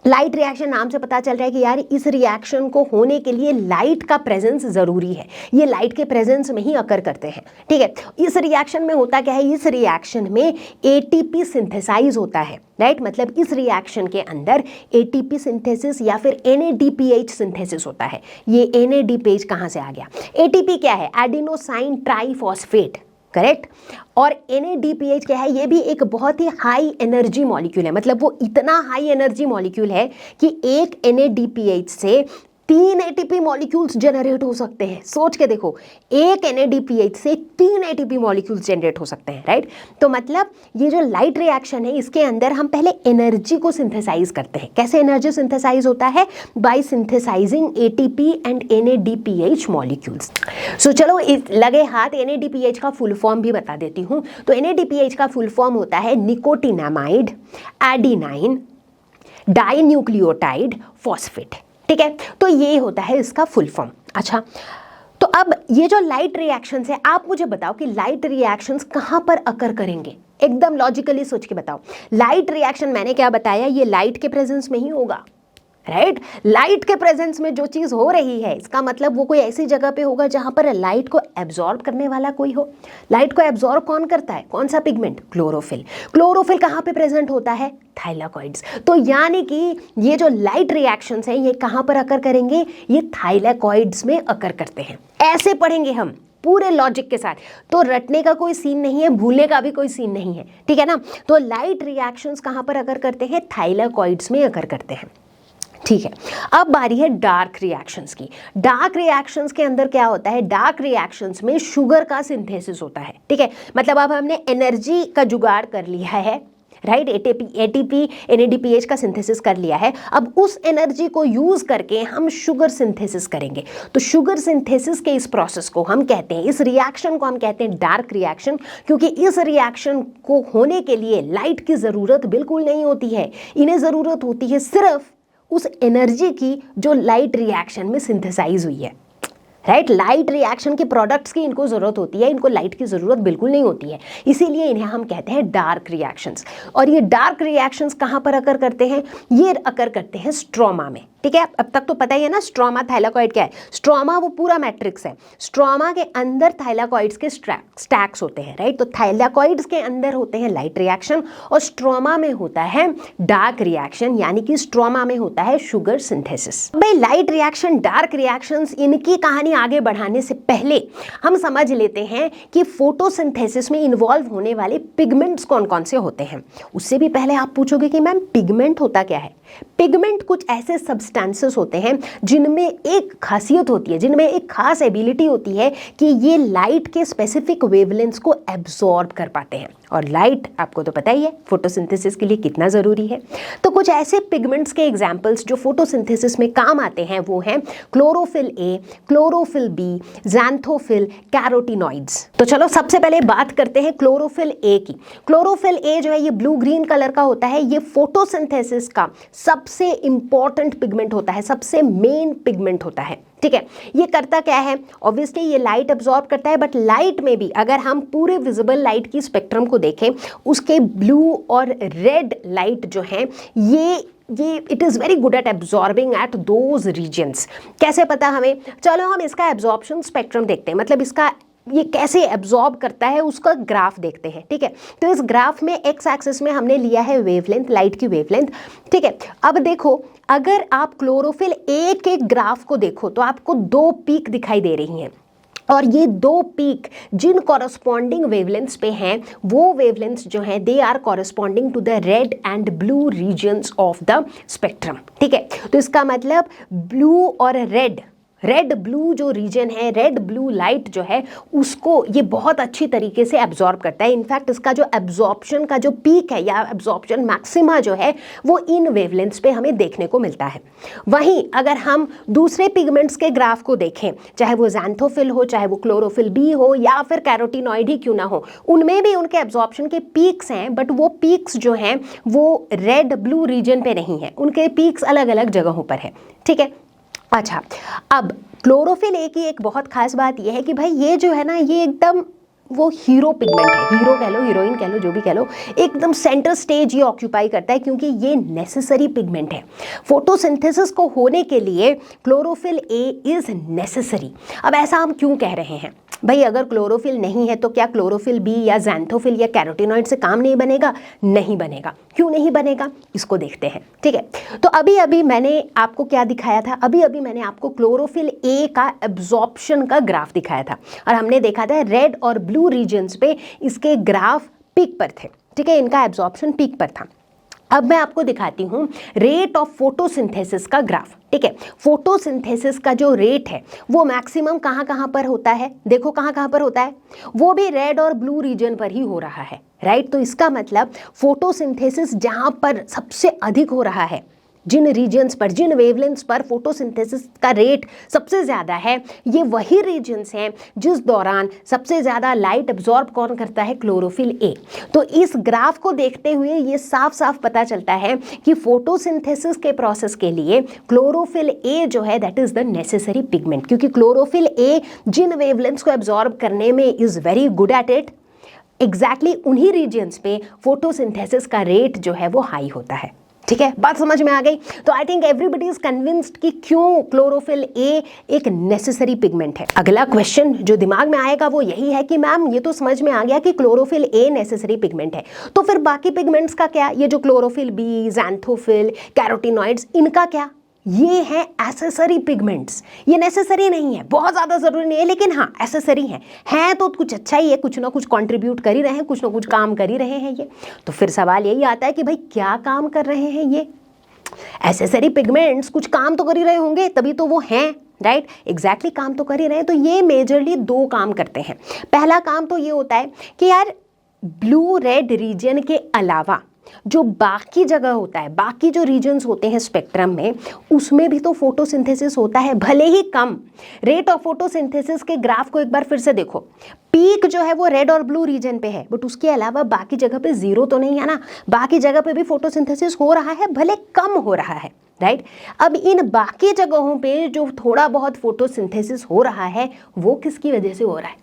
S2: लाइट रिएक्शन नाम से पता चल रहा है कि यार इस रिएक्शन को होने के लिए लाइट का प्रेजेंस जरूरी है, ये लाइट के प्रेजेंस में ही अकर करते हैं, ठीक है। इस रिएक्शन में होता क्या है? इस रिएक्शन में ATP सिंथेसाइज होता है, राइट। मतलब इस रिएक्शन के अंदर ATP सिंथेसिस या फिर NADPH सिंथेसिस होता है। ये NADPH कहाँ से आ गया? ATP क्या है? Adenosine triphosphate, correct. और NADPH क्या है? ये भी एक बहुत ही हाई एनर्जी मॉलिक्यूल है। मतलब वो इतना हाई एनर्जी मॉलिक्यूल है कि एक NADPH से 3 ATP मॉलिक्यूल्स जनरेट हो सकते हैं। सोच के देखो, एक NADPH से 3 ATP मॉलिक्यूल्स जनरेट हो सकते हैं, राइट। तो मतलब ये जो लाइट रिएक्शन है इसके अंदर हम पहले एनर्जी को सिंथेसाइज करते हैं। कैसे एनर्जी सिंथेसाइज होता है? By synthesizing ATP and NADPH molecules. So चलो लगे हाथ NADPH का फुल फॉर्म भी बता देती हूँ। तो NADPH का फुल फॉर्म होता है निकोटिनामाइड एडिनाइन डाइन्यूक्लियोटाइड फॉस्फेट, ठीक है। तो ये होता है इसका फुल फॉर्म। अच्छा, तो अब ये जो लाइट रिएक्शंस है, आप मुझे बताओ कि लाइट रिएक्शंस कहाँ पर अकर करेंगे? एकदम लॉजिकली सोच के बताओ। लाइट रिएक्शन मैंने क्या बताया? ये लाइट के प्रेजेंस में ही होगा, राइट। लाइट के प्रेजेंस में जो चीज हो रही है, इसका मतलब वो कोई ऐसी जगह पे होगा जहां पर लाइट को एब्जॉर्ब करने वाला कोई हो। लाइट को एब्जॉर्ब कौन करता है? कौन सा पिगमेंट? क्लोरोफिल। क्लोरोफिल कहाँ पे प्रेजेंट होता है? थाइलाकॉइड्स। तो यानी कि ये जो लाइट रिएक्शंस हैं ये कहाँ पर अकर करेंगे? ये थाइलाकॉइड्स में अकर करते हैं। ऐसे पढ़ेंगे हम पूरे लॉजिक के साथ। तो रटने का कोई सीन नहीं है, भूलने का भी कोई सीन नहीं है, ठीक है ना। तो लाइट रिएक्शंस कहाँ पर अकर करते हैं? थाइलाकॉइड्स में अकर करते हैं, ठीक है। अब बारी है डार्क रिएक्शंस की। डार्क रिएक्शंस के अंदर क्या होता है? डार्क रिएक्शंस में शुगर का सिंथेसिस होता है, ठीक है। मतलब अब हमने एनर्जी का जुगाड़ कर लिया है, राइट। ATP NADPH का सिंथेसिस कर लिया है। अब उस एनर्जी को यूज करके हम शुगर सिंथेसिस करेंगे। तो शुगर सिंथेसिस के इस प्रोसेस को हम कहते हैं, इस रिएक्शन को हम कहते हैं डार्क रिएक्शन, क्योंकि इस रिएक्शन को होने के लिए लाइट की ज़रूरत बिल्कुल नहीं होती है। इन्हें ज़रूरत होती है सिर्फ उस एनर्जी की जो लाइट रिएक्शन में सिंथेसाइज हुई है, राइट। लाइट रिएक्शन के प्रोडक्ट्स की इनको ज़रूरत होती है, इनको लाइट की ज़रूरत बिल्कुल नहीं होती है, इसीलिए इन्हें हम कहते हैं डार्क रिएक्शंस। और ये डार्क रिएक्शंस कहाँ पर अकर करते हैं? ये अकर करते हैं स्ट्रोमा में, ठीक है। अब तक तो पता ही है ना स्ट्रोमा थाइलाकॉइड क्या है। स्ट्रोमा वो पूरा मैट्रिक्स है। स्ट्रोमा के अंदर थाइलाकॉइड्स के स्टैक्स होते हैं, राइट। तो थाइलाकॉइड्स के अंदर होते हैं लाइट रिएक्शन और स्ट्रोमा में होता है डार्क रिएक्शन, यानी कि स्ट्रोमा में होता है शुगर सिंथेसिस। भाई लाइट रिएक्शन, डार्क रिएक्शंस, इनकी कहानी आगे बढ़ाने से पहले हम समझ लेते हैं कि फोटोसिंथेसिस में इन्वॉल्व होने वाले पिगमेंट्स कौन कौन से होते हैं। उससे भी पहले आप पूछोगे कि मैम पिगमेंट होता क्या है? पिगमेंट कुछ ऐसे सब्सटेंसेस होते हैं जिनमें एक खासियत होती है, जिनमें एक खास एबिलिटी होती है कि ये लाइट के स्पेसिफिक वेवलेंथ्स को एब्जॉर्ब कर पाते हैं। और लाइट आपको तो पता ही है फोटोसिंथेसिस के लिए कितना ज़रूरी है। तो कुछ ऐसे पिगमेंट्स के एग्जाम्पल्स जो फोटोसिंथेसिस में काम आते हैं वो हैं chlorophyll A, chlorophyll B, xanthophyll, carotenoids. तो चलो सबसे पहले बात करते हैं क्लोरोफिल ए की। क्लोरोफिल ए जो है ये ब्लू ग्रीन कलर का होता है। ये फोटोसिंथेसिस का सबसे इंपॉर्टेंट पिगमेंट होता है, सबसे मेन पिगमेंट होता है। ठीक है, ये करता क्या है? ऑब्वियसली ये लाइट एब्जॉर्ब करता है, बट लाइट में भी अगर हम पूरे विजिबल लाइट की स्पेक्ट्रम को देखें, उसके ब्लू और रेड लाइट जो हैं ये it is very good at absorbing at those regions. कैसे पता हमें? चलो हम इसका एब्जॉर्प्शन स्पेक्ट्रम देखते हैं, मतलब इसका ये कैसे एब्जॉर्ब करता है उसका ग्राफ देखते हैं। ठीक है, तो इस ग्राफ में एक्स एक्सिस में हमने लिया है वेवलेंथ, लाइट की वेवलेंथ। ठीक है, अब देखो अगर आप क्लोरोफिल ए के ग्राफ को देखो तो आपको दो पीक दिखाई दे रही हैं, और ये दो पीक जिन कॉरस्पॉन्डिंग वेवलेंथ्स पे हैं वो वेवलेंथ्स जो हैं they are corresponding to the red and blue regions of the spectrum. ठीक है, तो इसका मतलब ब्लू और रेड ब्लू जो रीजन है, रेड ब्लू लाइट जो है उसको ये बहुत अच्छी तरीके से एब्जॉर्ब करता है। इनफैक्ट इसका जो एब्जॉर्प्शन का जो पीक है या एब्जॉर्प्शन मैक्सिमा जो है वो इन वेवलेंथ्स पे हमें देखने को मिलता है। वहीं अगर हम दूसरे पिगमेंट्स के ग्राफ को देखें, चाहे वो ज़ैंथोफिल हो, चाहे वो क्लोरोफिल बी हो या फिर कैरोटीनॉइड ही क्यों ना हो, उनमें भी उनके एब्जॉर्प्शन के पीक्स हैं, बट वो पीक्स जो हैं वो रेड ब्लू रीजन पे नहीं है, उनके पीक्स अलग अलग जगहों पर है। ठीक है, अच्छा, अब क्लोरोफिल ए की एक बहुत खास बात यह है कि भाई ये जो है ना ये एकदम वो हीरो पिगमेंट है, हीरो कह लो, हीरोइन कह लो, जो भी कह लो, एकदम सेंटर स्टेज ये ऑक्यूपाई करता है क्योंकि ये नेसेसरी पिगमेंट है। फोटोसिंथेसिस को होने के लिए क्लोरोफिल ए इज नेसेसरी। अब ऐसा हम क्यों कह रहे हैं? भाई अगर क्लोरोफिल नहीं है तो क्या क्लोरोफिल बी या ज़ैंथोफिल या कैरोटीनॉइड से काम नहीं बनेगा? नहीं बनेगा। क्यों नहीं बनेगा इसको देखते हैं। ठीक है, तो अभी मैंने आपको क्या दिखाया था? अभी मैंने आपको क्लोरोफिल ए का एब्जॉर्प्शन का ग्राफ दिखाया था और हमने देखा था रेड और ब्लू रीजन्स पे इसके ग्राफ पीक पर थे। ठीक है, इनका एब्जॉर्प्शन पीक पर था। अब मैं आपको दिखाती हूँ रेट ऑफ फोटोसिंथेसिस का ग्राफ। ठीक है, फोटोसिंथेसिस का जो रेट है वो मैक्सिमम कहाँ पर होता है? देखो कहाँ पर होता है, वो भी रेड और ब्लू रीजन पर ही हो रहा है, राइट? तो इसका मतलब फोटोसिंथेसिस जहाँ पर सबसे अधिक हो रहा है, जिन रीजन्स पर, जिन वेवलेंथ्स पर फोटोसिंथेसिस का रेट सबसे ज़्यादा है, ये वही रीजन्स हैं जिस दौरान सबसे ज़्यादा लाइट एब्जॉर्ब कौन करता है? Chlorophyll A. तो इस ग्राफ को देखते हुए ये साफ साफ पता चलता है कि फोटोसिंथेसिस के प्रोसेस के लिए क्लोरोफिल ए जो है that is the necessary pigment, क्योंकि क्लोरोफिल ए जिन वेवलेंथ्स को एब्जॉर्ब करने में is very good at it, exactly उन्हीं रीजन्स पे फोटोसिंथेसिस का रेट जो है वो हाई होता है। ठीक है, बात समझ में आ गई? तो I think everybody is convinced कि क्यों क्लोरोफिल ए एक नेसेसरी पिगमेंट है। अगला क्वेश्चन जो दिमाग में आएगा वो यही है कि मैम ये तो समझ में आ गया कि क्लोरोफिल ए नेसेसरी पिगमेंट है, तो फिर बाकी पिगमेंट्स का क्या? ये जो क्लोरोफिल बी, ज़ैंथोफिल, कैरोटीनॉइड्स, इनका क्या? ये हैं एसेसरी पिगमेंट्स। ये नेसेसरी नहीं है, बहुत ज़्यादा ज़रूरी नहीं है, लेकिन हाँ एसेसरी हैं तो कुछ अच्छा ही है, कुछ ना कुछ कंट्रीब्यूट कर ही रहे हैं, कुछ ना कुछ काम कर ही रहे हैं ये। तो फिर सवाल यही आता है कि भाई क्या काम कर रहे हैं ये एसेसरी पिगमेंट्स? कुछ काम तो कर ही रहे होंगे तभी तो वो हैं, राइट? एग्जैक्टली काम तो कर ही रहे हैं। तो ये मेजरली दो काम करते हैं। पहला काम तो ये होता है कि यार ब्लू रेड रीजन के अलावा जो बाकी जगह होता है, बाकी जो रीजन्स होते हैं स्पेक्ट्रम में, उसमें भी तो फोटोसिंथेसिस होता है, भले ही कम। रेट ऑफ फोटोसिंथेसिस के ग्राफ को एक बार फिर से देखो, पीक जो है वो रेड और ब्लू रीजन पे है, बट उसके अलावा बाकी जगह पे जीरो तो नहीं है ना, बाकी जगह पे भी फोटोसिंथेसिस हो रहा है, भले कम हो रहा है, राइट? अब इन बाकी जगहों पे जो थोड़ा बहुत फोटोसिंथेसिस हो रहा है वो किसकी वजह से हो रहा है?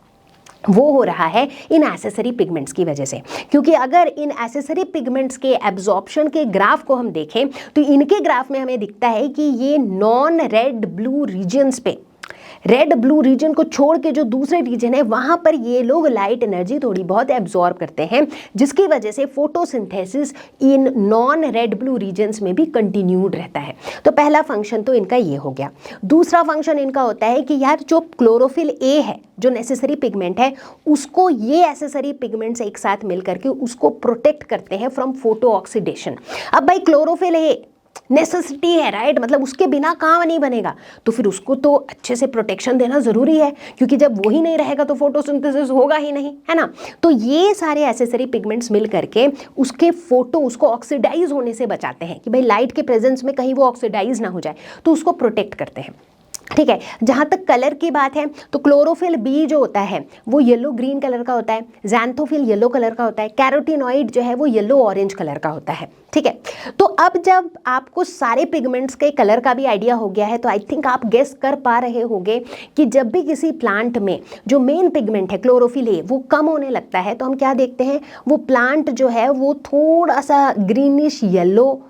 S2: वो हो रहा है इन एसेसरी पिगमेंट्स की वजह से। क्योंकि अगर इन एसेसरी पिगमेंट्स के एब्जॉर्प्शन के ग्राफ को हम देखें तो इनके ग्राफ में हमें दिखता है कि ये नॉन रेड ब्लू रीजन्स पे, रेड ब्लू रीजन को छोड़ के जो दूसरे रीजन है वहाँ पर ये लोग लाइट एनर्जी थोड़ी बहुत एब्जॉर्ब करते हैं, जिसकी वजह से photosynthesis in non red blue regions में भी कंटिन्यूड रहता है। तो पहला फंक्शन तो इनका ये हो गया। दूसरा फंक्शन इनका होता है कि यार जो क्लोरोफिल ए है, जो नेसेसरी पिगमेंट है, उसको ये एसेसरी पिगमेंट्स एक साथ मिल करके उसको प्रोटेक्ट करते हैं फ्रॉम फोटो ऑक्सीडेशन। अब भाई क्लोरोफिल ए नेसेसिटी है, राइट, मतलब उसके बिना काम नहीं बनेगा, तो फिर उसको तो अच्छे से प्रोटेक्शन देना ज़रूरी है, क्योंकि जब वही नहीं रहेगा तो फोटोसिंथेसिस होगा ही नहीं, है ना। तो ये सारे एसेसरी पिगमेंट्स मिल करके उसको ऑक्सीडाइज होने से बचाते हैं कि भाई लाइट के प्रेजेंस में कहीं वो ऑक्सीडाइज ना हो जाए, तो उसको प्रोटेक्ट करते हैं। ठीक है, जहाँ तक कलर की बात है तो क्लोरोफिल बी जो होता है वो येलो ग्रीन कलर का होता है, ज़ैंथोफिल येलो कलर का होता है, कैरोटीनॉइड जो है वो येलो ऑरेंज कलर का होता है। ठीक है, तो अब जब आपको सारे पिगमेंट्स के कलर का भी आइडिया हो गया है तो आई थिंक आप गेस कर पा रहे होंगे कि जब भी किसी प्लांट में जो मेन पिगमेंट है क्लोरोफिल ए वो कम होने लगता है तो हम क्या देखते हैं, वो प्लांट जो है वो थोड़ा सा ग्रीनिश येलो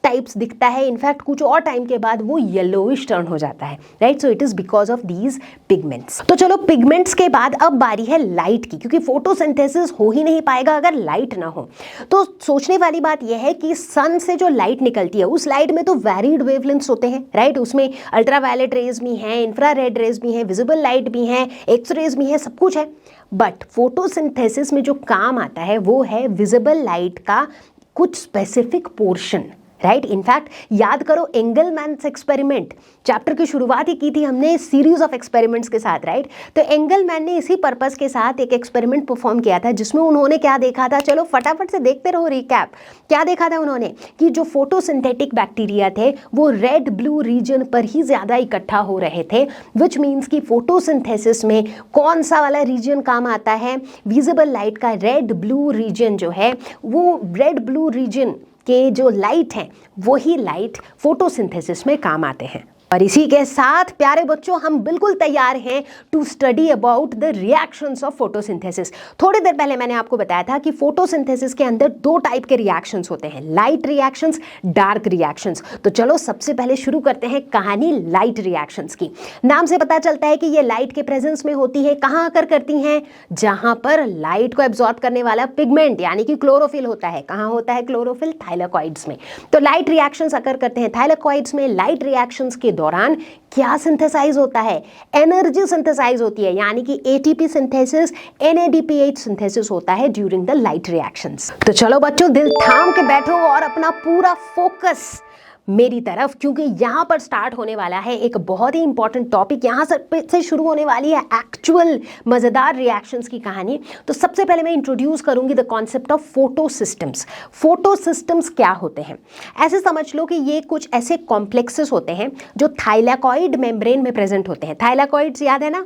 S2: टाइप्स दिखता है। इनफैक्ट कुछ और टाइम के बाद वो येलोइश टर्न हो जाता है, right. So it is because of these pigments. तो चलो पिगमेंट्स के बाद अब बारी है लाइट की, क्योंकि फोटोसिंथेसिस हो ही नहीं पाएगा अगर लाइट ना हो। तो सोचने वाली बात यह है कि सन से जो लाइट निकलती है उस लाइट में तो वैरिड वेवलेंथ्स होते हैं, राइट। उसमें अल्ट्रावायलेट रेज भी हैं, इंफ्रारेड रेज भी हैं, विजिबल लाइट भी हैं, एक्स रेज भी हैं, सब कुछ है। बट फोटोसिंथेसिस में जो काम आता है वो है विजिबल लाइट का कुछ स्पेसिफिक पोर्शन, राइट। इनफैक्ट याद करो एंगलमैन्स एक्सपेरिमेंट, चैप्टर की शुरुआत ही की थी हमने सीरीज ऑफ एक्सपेरिमेंट्स के साथ, राइट। तो एंगलमैन ने इसी पर्पस के साथ एक एक्सपेरिमेंट परफॉर्म किया था जिसमें उन्होंने क्या देखा था, चलो फटाफट से देखते रहो रिकैप। क्या देखा था उन्होंने कि जो फोटोसिंथेटिक बैक्टीरिया थे वो रेड ब्लू रीजन पर ही ज़्यादा इकट्ठा हो रहे थे, विच मीन्स कि फोटोसिंथेसिस में कौन सा वाला रीजन काम आता है, विजिबल लाइट का रेड ब्लू रीजन जो है वो रेड ब्लू रीजन के जो लाइट हैं वही लाइट फोटोसिंथेसिस में काम आते हैं। और इसी के साथ प्यारे बच्चों हम बिल्कुल तैयार हैं to study about the reactions of photosynthesis. थोड़ी देर पहले मैंने आपको बताया था कि फोटोसिंथेसिस के अंदर दो टाइप के रिएक्शंस होते हैं, लाइट रिएक्शंस, डार्क रिएक्शंस। तो चलो सबसे पहले शुरू करते हैं कहानी लाइट रिएक्शंस की। नाम से पता चलता है कि ये लाइट के प्रेजेंस में होती है। कहाँ आकर करती हैं? जहां पर लाइट को एब्जॉर्ब करने वाला पिगमेंट यानी कि क्लोरोफिल होता है। कहाँ होता है क्लोरोफिल? थाइलाकॉइड्स में। तो लाइट रिएक्शंस आकर करते हैं थाइलाकॉइड्स में। लाइट रिएक्शंस के दौरान क्या सिंथेसाइज होता है? एनर्जी सिंथेसाइज होती है, यानी कि एटीपी सिंथेसिस, NADPH सिंथेसिस होता है ड्यूरिंग द लाइट रिएक्शंस। तो चलो बच्चों दिल थाम के बैठो और अपना पूरा फोकस मेरी तरफ, क्योंकि यहाँ पर स्टार्ट होने वाला है एक बहुत ही इंपॉर्टेंट टॉपिक। यहाँ से शुरू होने वाली है एक्चुअल मज़ेदार रिएक्शंस की कहानी। तो सबसे पहले मैं इंट्रोड्यूस करूँगी the concept of photo systems. Photo systems क्या होते हैं? ऐसे समझ लो कि ये कुछ ऐसे कॉम्प्लेक्सेस होते हैं जो थाइलाकॉइड मेम्ब्रेन में प्रेजेंट होते हैं। थाइलाकॉइड्स याद है ना,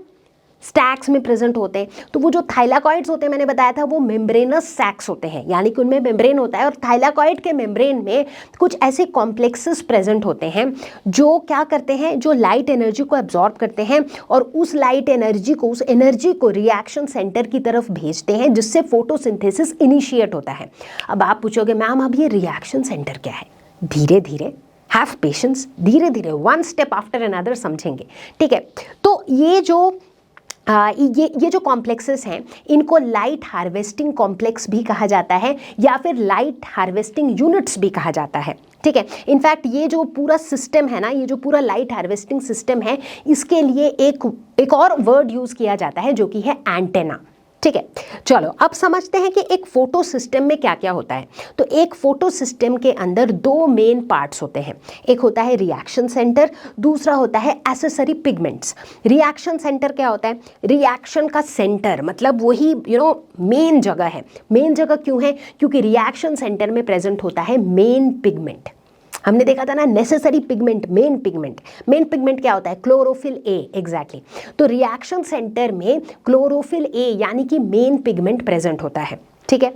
S2: स्टैक्स में प्रेजेंट होते हैं। तो वो जो थाइलाकॉइड्स होते हैं मैंने बताया था वो मेम्ब्रेनस सैक्स होते हैं, यानी कि उनमें मेम्ब्रेन होता है। और थाइलाकॉइड के मेम्ब्रेन में कुछ ऐसे कॉम्प्लेक्सेस प्रेजेंट होते हैं जो क्या करते हैं, जो लाइट एनर्जी को एब्जॉर्ब करते हैं और उस लाइट एनर्जी को, उस एनर्जी को रिएक्शन सेंटर की तरफ भेजते हैं, जिससे फोटोसिंथेसिस इनिशिएट होता है। अब आप पूछोगे मैम अब ये रिएक्शन सेंटर क्या है? धीरे धीरे, हैव पेशेंस, धीरे धीरे वन स्टेप आफ्टर अनदर समझेंगे, ठीक है। तो ये जो कॉम्प्लेक्सेस हैं इनको लाइट हार्वेस्टिंग कॉम्प्लेक्स भी कहा जाता है या फिर लाइट हार्वेस्टिंग यूनिट्स भी कहा जाता है, ठीक है। इनफैक्ट ये जो पूरा सिस्टम है ना, ये जो पूरा लाइट हार्वेस्टिंग सिस्टम है, इसके लिए एक और वर्ड यूज़ किया जाता है जो कि है एंटेना, ठीक है। चलो अब समझते हैं कि एक फोटो सिस्टम में क्या क्या होता है। तो एक फोटो सिस्टम के अंदर दो मेन पार्ट्स होते हैं, एक होता है रिएक्शन सेंटर, दूसरा होता है एसेसरी पिगमेंट्स। रिएक्शन सेंटर क्या होता है? रिएक्शन का सेंटर मतलब वही मेन जगह है। मेन जगह क्यों है? क्योंकि रिएक्शन सेंटर में प्रेजेंट होता है मेन पिगमेंट। हमने देखा था ना necessary pigment, main pigment. Main pigment क्या होता है? Chlorophyll A, exactly. तो रिएक्शन सेंटर में क्लोरोफिल ए यानी कि मेन पिगमेंट प्रेजेंट होता है, ठीक है।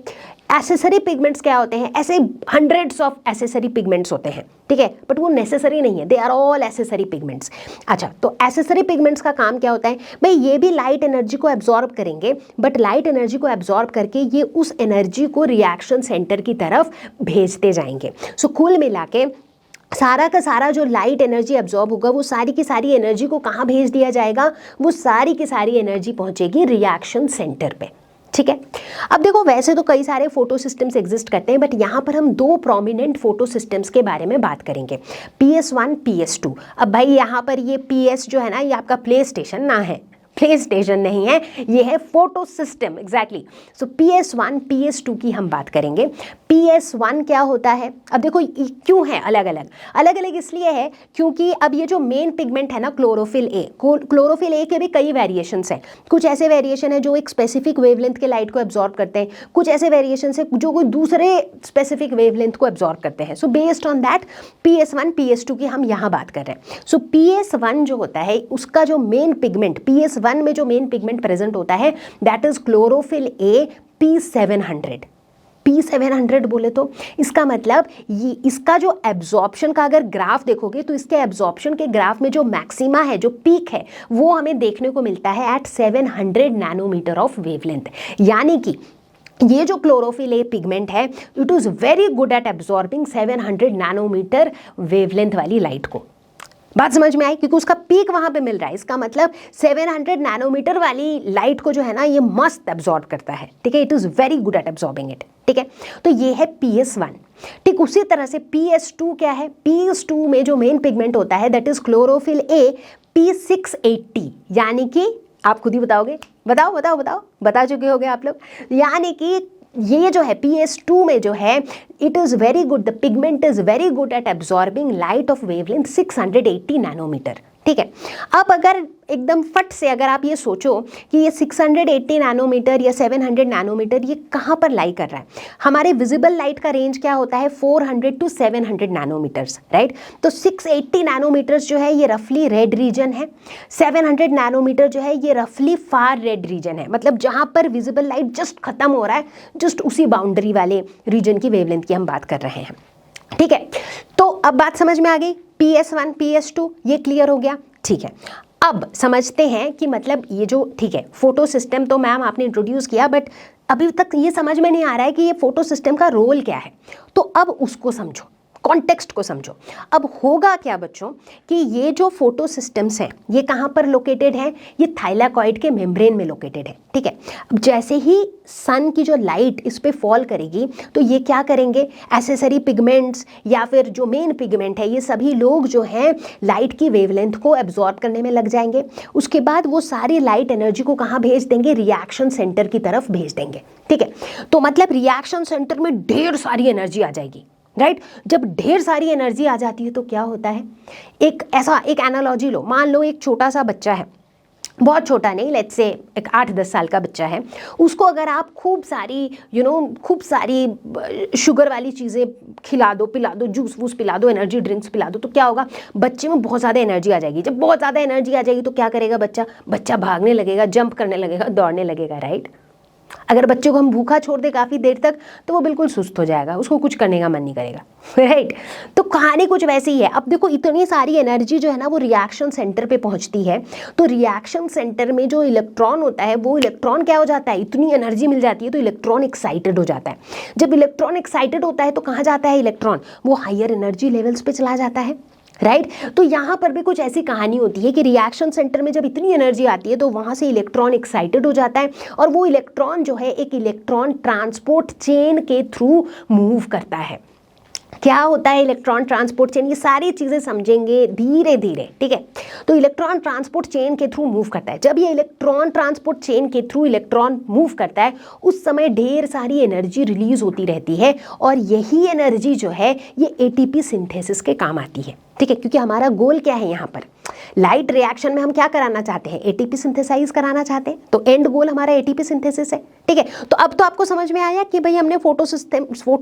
S2: एसेसरी पिगमेंट्स क्या होते हैं? ऐसे हंड्रेड्स ऑफ एसेसरी पिगमेंट्स होते हैं, ठीक है, बट वो नेसेसरी नहीं है, they are all accessory pigments. अच्छा, तो एसेसरी पिगमेंट्स का काम क्या होता है? भाई ये भी लाइट एनर्जी को एब्जॉर्ब करेंगे, बट लाइट एनर्जी को एब्जॉर्ब करके ये उस एनर्जी को रिएक्शन सेंटर की तरफ भेजते जाएंगे। सो कुल मिला के सारा का सारा जो लाइट एनर्जी एब्जॉर्ब होगा वो सारी की सारी एनर्जी को कहाँ भेज दिया जाएगा? वो सारी की सारी एनर्जी पहुँचेगी रिएक्शन सेंटर पे, ठीक है। अब देखो वैसे तो कई सारे फोटो सिस्टम्स एग्जिस्ट करते हैं, बट यहाँ पर हम दो प्रोमिनेंट फोटो सिस्टम्स के बारे में बात करेंगे, PS1, PS2। अब भाई यहाँ पर ये PS जो है ना, ये आपका प्ले स्टेशन ना है, प्ले स्टेशन नहीं है, ये है फोटो सिस्टम। एग्जैक्टली। सो PS1 PS2 की हम बात करेंगे। PS1 क्या होता है? अब देखो क्यों है अलग अलग, अलग अलग इसलिए है क्योंकि अब ये जो मेन पिगमेंट है ना क्लोरोफिल ए, क्लोरोफिल ए के भी कई वेरिएशंस हैं। कुछ ऐसे वेरिएशन है जो एक स्पेसिफिक वेवलेंथ के लाइट को एब्जॉर्ब करते हैं, कुछ ऐसे वेरिएशन है जो कोई दूसरे स्पेसिफिक वेवलेंथ को एब्जॉर्ब करते हैं। So based on that PS1 PS2 की हम यहाँ बात कर रहे हैं। सो PS1 जो होता है उसका जो मेन पिगमेंट, PS1 में जो मेन पिगमेंट प्रेजेंट होता है that is chlorophyll A P700। P700 बोले तो इसका मतलब ये इसका जो एब्जॉर्प्शन का अगर ग्राफ देखोगे तो इसके एब्जॉर्प्शन के ग्राफ में जो मैक्सिमा है, जो पीक है, वो हमें देखने को मिलता है एट 700 नैनोमीटर ऑफ वेवलेंथ। यानी कि ये जो क्लोरोफिल ए पिगमेंट है it is very good at absorbing 700 nanometer wavelength वाली लाइट को। बात समझ में आई? क्योंकि उसका पीक वहां पे मिल रहा है, इसका मतलब 700 नैनोमीटर वाली लाइट को जो है ना ये मस्त एब्जॉर्ब करता है। ठीक है, it is very good at absorbing it. ठीक है, तो ये है PS1। ठीक उसी तरह से PS2 क्या है? PS2 में जो मेन पिगमेंट होता है that is chlorophyll A P680। यानी कि आप खुद ही बताओगे, बताओ बताओ बताओ, बता चुके होगे आप लोग। यानी कि ये जो है PS2 में जो है it is very good, the pigment is very good at absorbing light of wavelength 680 nanometer. ठीक है, अब अगर एकदम फट से अगर आप ये सोचो कि ये 680 नैनोमीटर या 700 नैनोमीटर ये कहाँ पर लाई कर रहा है, हमारे विजिबल लाइट का रेंज क्या होता है 400 to 700 नैनोमीटर्स, राइट। तो 680 नैनोमीटर्स जो है ये रफली रेड रीजन है, 700 नैनोमीटर जो है ये रफली फार रेड रीजन है, मतलब जहाँ पर विजिबल लाइट जस्ट खत्म हो रहा है, जस्ट उसी बाउंड्री वाले रीजन की वेवलेंथ की हम बात कर रहे हैं। ठीक है, तो अब बात समझ में आ गई, PS1 PS2 ये क्लियर हो गया। ठीक है, अब समझते हैं कि मतलब ये जो, ठीक है, फोटो सिस्टम तो मैम आपने इंट्रोड्यूस किया, बट अभी तक ये समझ में नहीं आ रहा है कि ये फोटो सिस्टम का रोल क्या है। तो अब उसको समझो, कॉन्टेक्स्ट को समझो। अब होगा क्या बच्चों कि ये जो फोटो सिस्टम्स हैं ये कहाँ पर लोकेटेड है? ये थाइलाकॉइड के मेम्ब्रेन में लोकेटेड है। ठीक है, अब जैसे ही सन की जो लाइट इस पे फॉल करेगी तो ये क्या करेंगे, एसेसरी पिगमेंट्स या फिर जो मेन पिगमेंट है ये सभी लोग जो हैं लाइट की वेवलेंथ को एब्जॉर्ब करने में लग जाएंगे। उसके बाद वो सारी लाइट एनर्जी को कहाँ भेज देंगे? रिएक्शन सेंटर की तरफ भेज देंगे। ठीक है, तो मतलब रिएक्शन सेंटर में ढेर सारी एनर्जी आ जाएगी, राइट। जब ढेर सारी एनर्जी आ जाती है तो क्या होता है, एक एनालॉजी लो, मान लो एक छोटा सा बच्चा है, बहुत छोटा नहीं, लेट्स से एक 8-10 साल का बच्चा है, उसको अगर आप खूब सारी खूब सारी शुगर वाली चीज़ें खिला दो, पिला दो, जूस वूस पिला दो, एनर्जी ड्रिंक्स पिला दो, तो क्या होगा, बच्चे में बहुत ज़्यादा एनर्जी आ जाएगी। जब बहुत ज़्यादा एनर्जी आ जाएगी तो क्या करेगा बच्चा भागने लगेगा, जंप करने लगेगा, दौड़ने लगेगा, राइट। अगर बच्चे को हम भूखा छोड़ दे काफ़ी देर तक तो वो बिल्कुल सुस्त हो जाएगा, उसको कुछ करने का मन नहीं करेगा, राइट। तो कहानी कुछ वैसी ही है। अब देखो इतनी सारी एनर्जी जो है ना वो रिएक्शन सेंटर पे पहुंचती है, तो रिएक्शन सेंटर में जो इलेक्ट्रॉन होता है वो इलेक्ट्रॉन क्या हो जाता है, इतनी एनर्जी मिल जाती है तो इलेक्ट्रॉन एक्साइटेड हो जाता है। जब इलेक्ट्रॉन एक्साइटेड होता है तो कहाँ जाता है इलेक्ट्रॉन, वो हायर एनर्जी लेवल्स पे चला जाता है, राइट। तो यहाँ पर भी कुछ ऐसी कहानी होती है कि रिएक्शन सेंटर में जब इतनी एनर्जी आती है तो वहाँ से इलेक्ट्रॉन एक्साइटेड हो जाता है और वो इलेक्ट्रॉन जो है एक इलेक्ट्रॉन ट्रांसपोर्ट चेन के थ्रू मूव करता है। क्या होता है इलेक्ट्रॉन ट्रांसपोर्ट चेन, ये सारी चीज़ें समझेंगे धीरे धीरे। ठीक है, तो इलेक्ट्रॉन ट्रांसपोर्ट चेन के थ्रू मूव करता है। जब ये इलेक्ट्रॉन ट्रांसपोर्ट चेन के थ्रू इलेक्ट्रॉन मूव करता है उस समय ढेर सारी एनर्जी रिलीज होती रहती है और यही एनर्जी जो है ये ATP सिंथेसिस के काम आती है। ठीक है, क्योंकि हमारा गोल क्या है यहाँ पर, लाइट रिएक्शन में हम क्या कराना चाहते हैं, ATP सिंथेसाइज कराना चाहते हैं, तो एंड गोल हमारा ATP सिंथेसिस है। ठीक है, तो अब तो आपको समझ में आया कि भाई हमने फोटो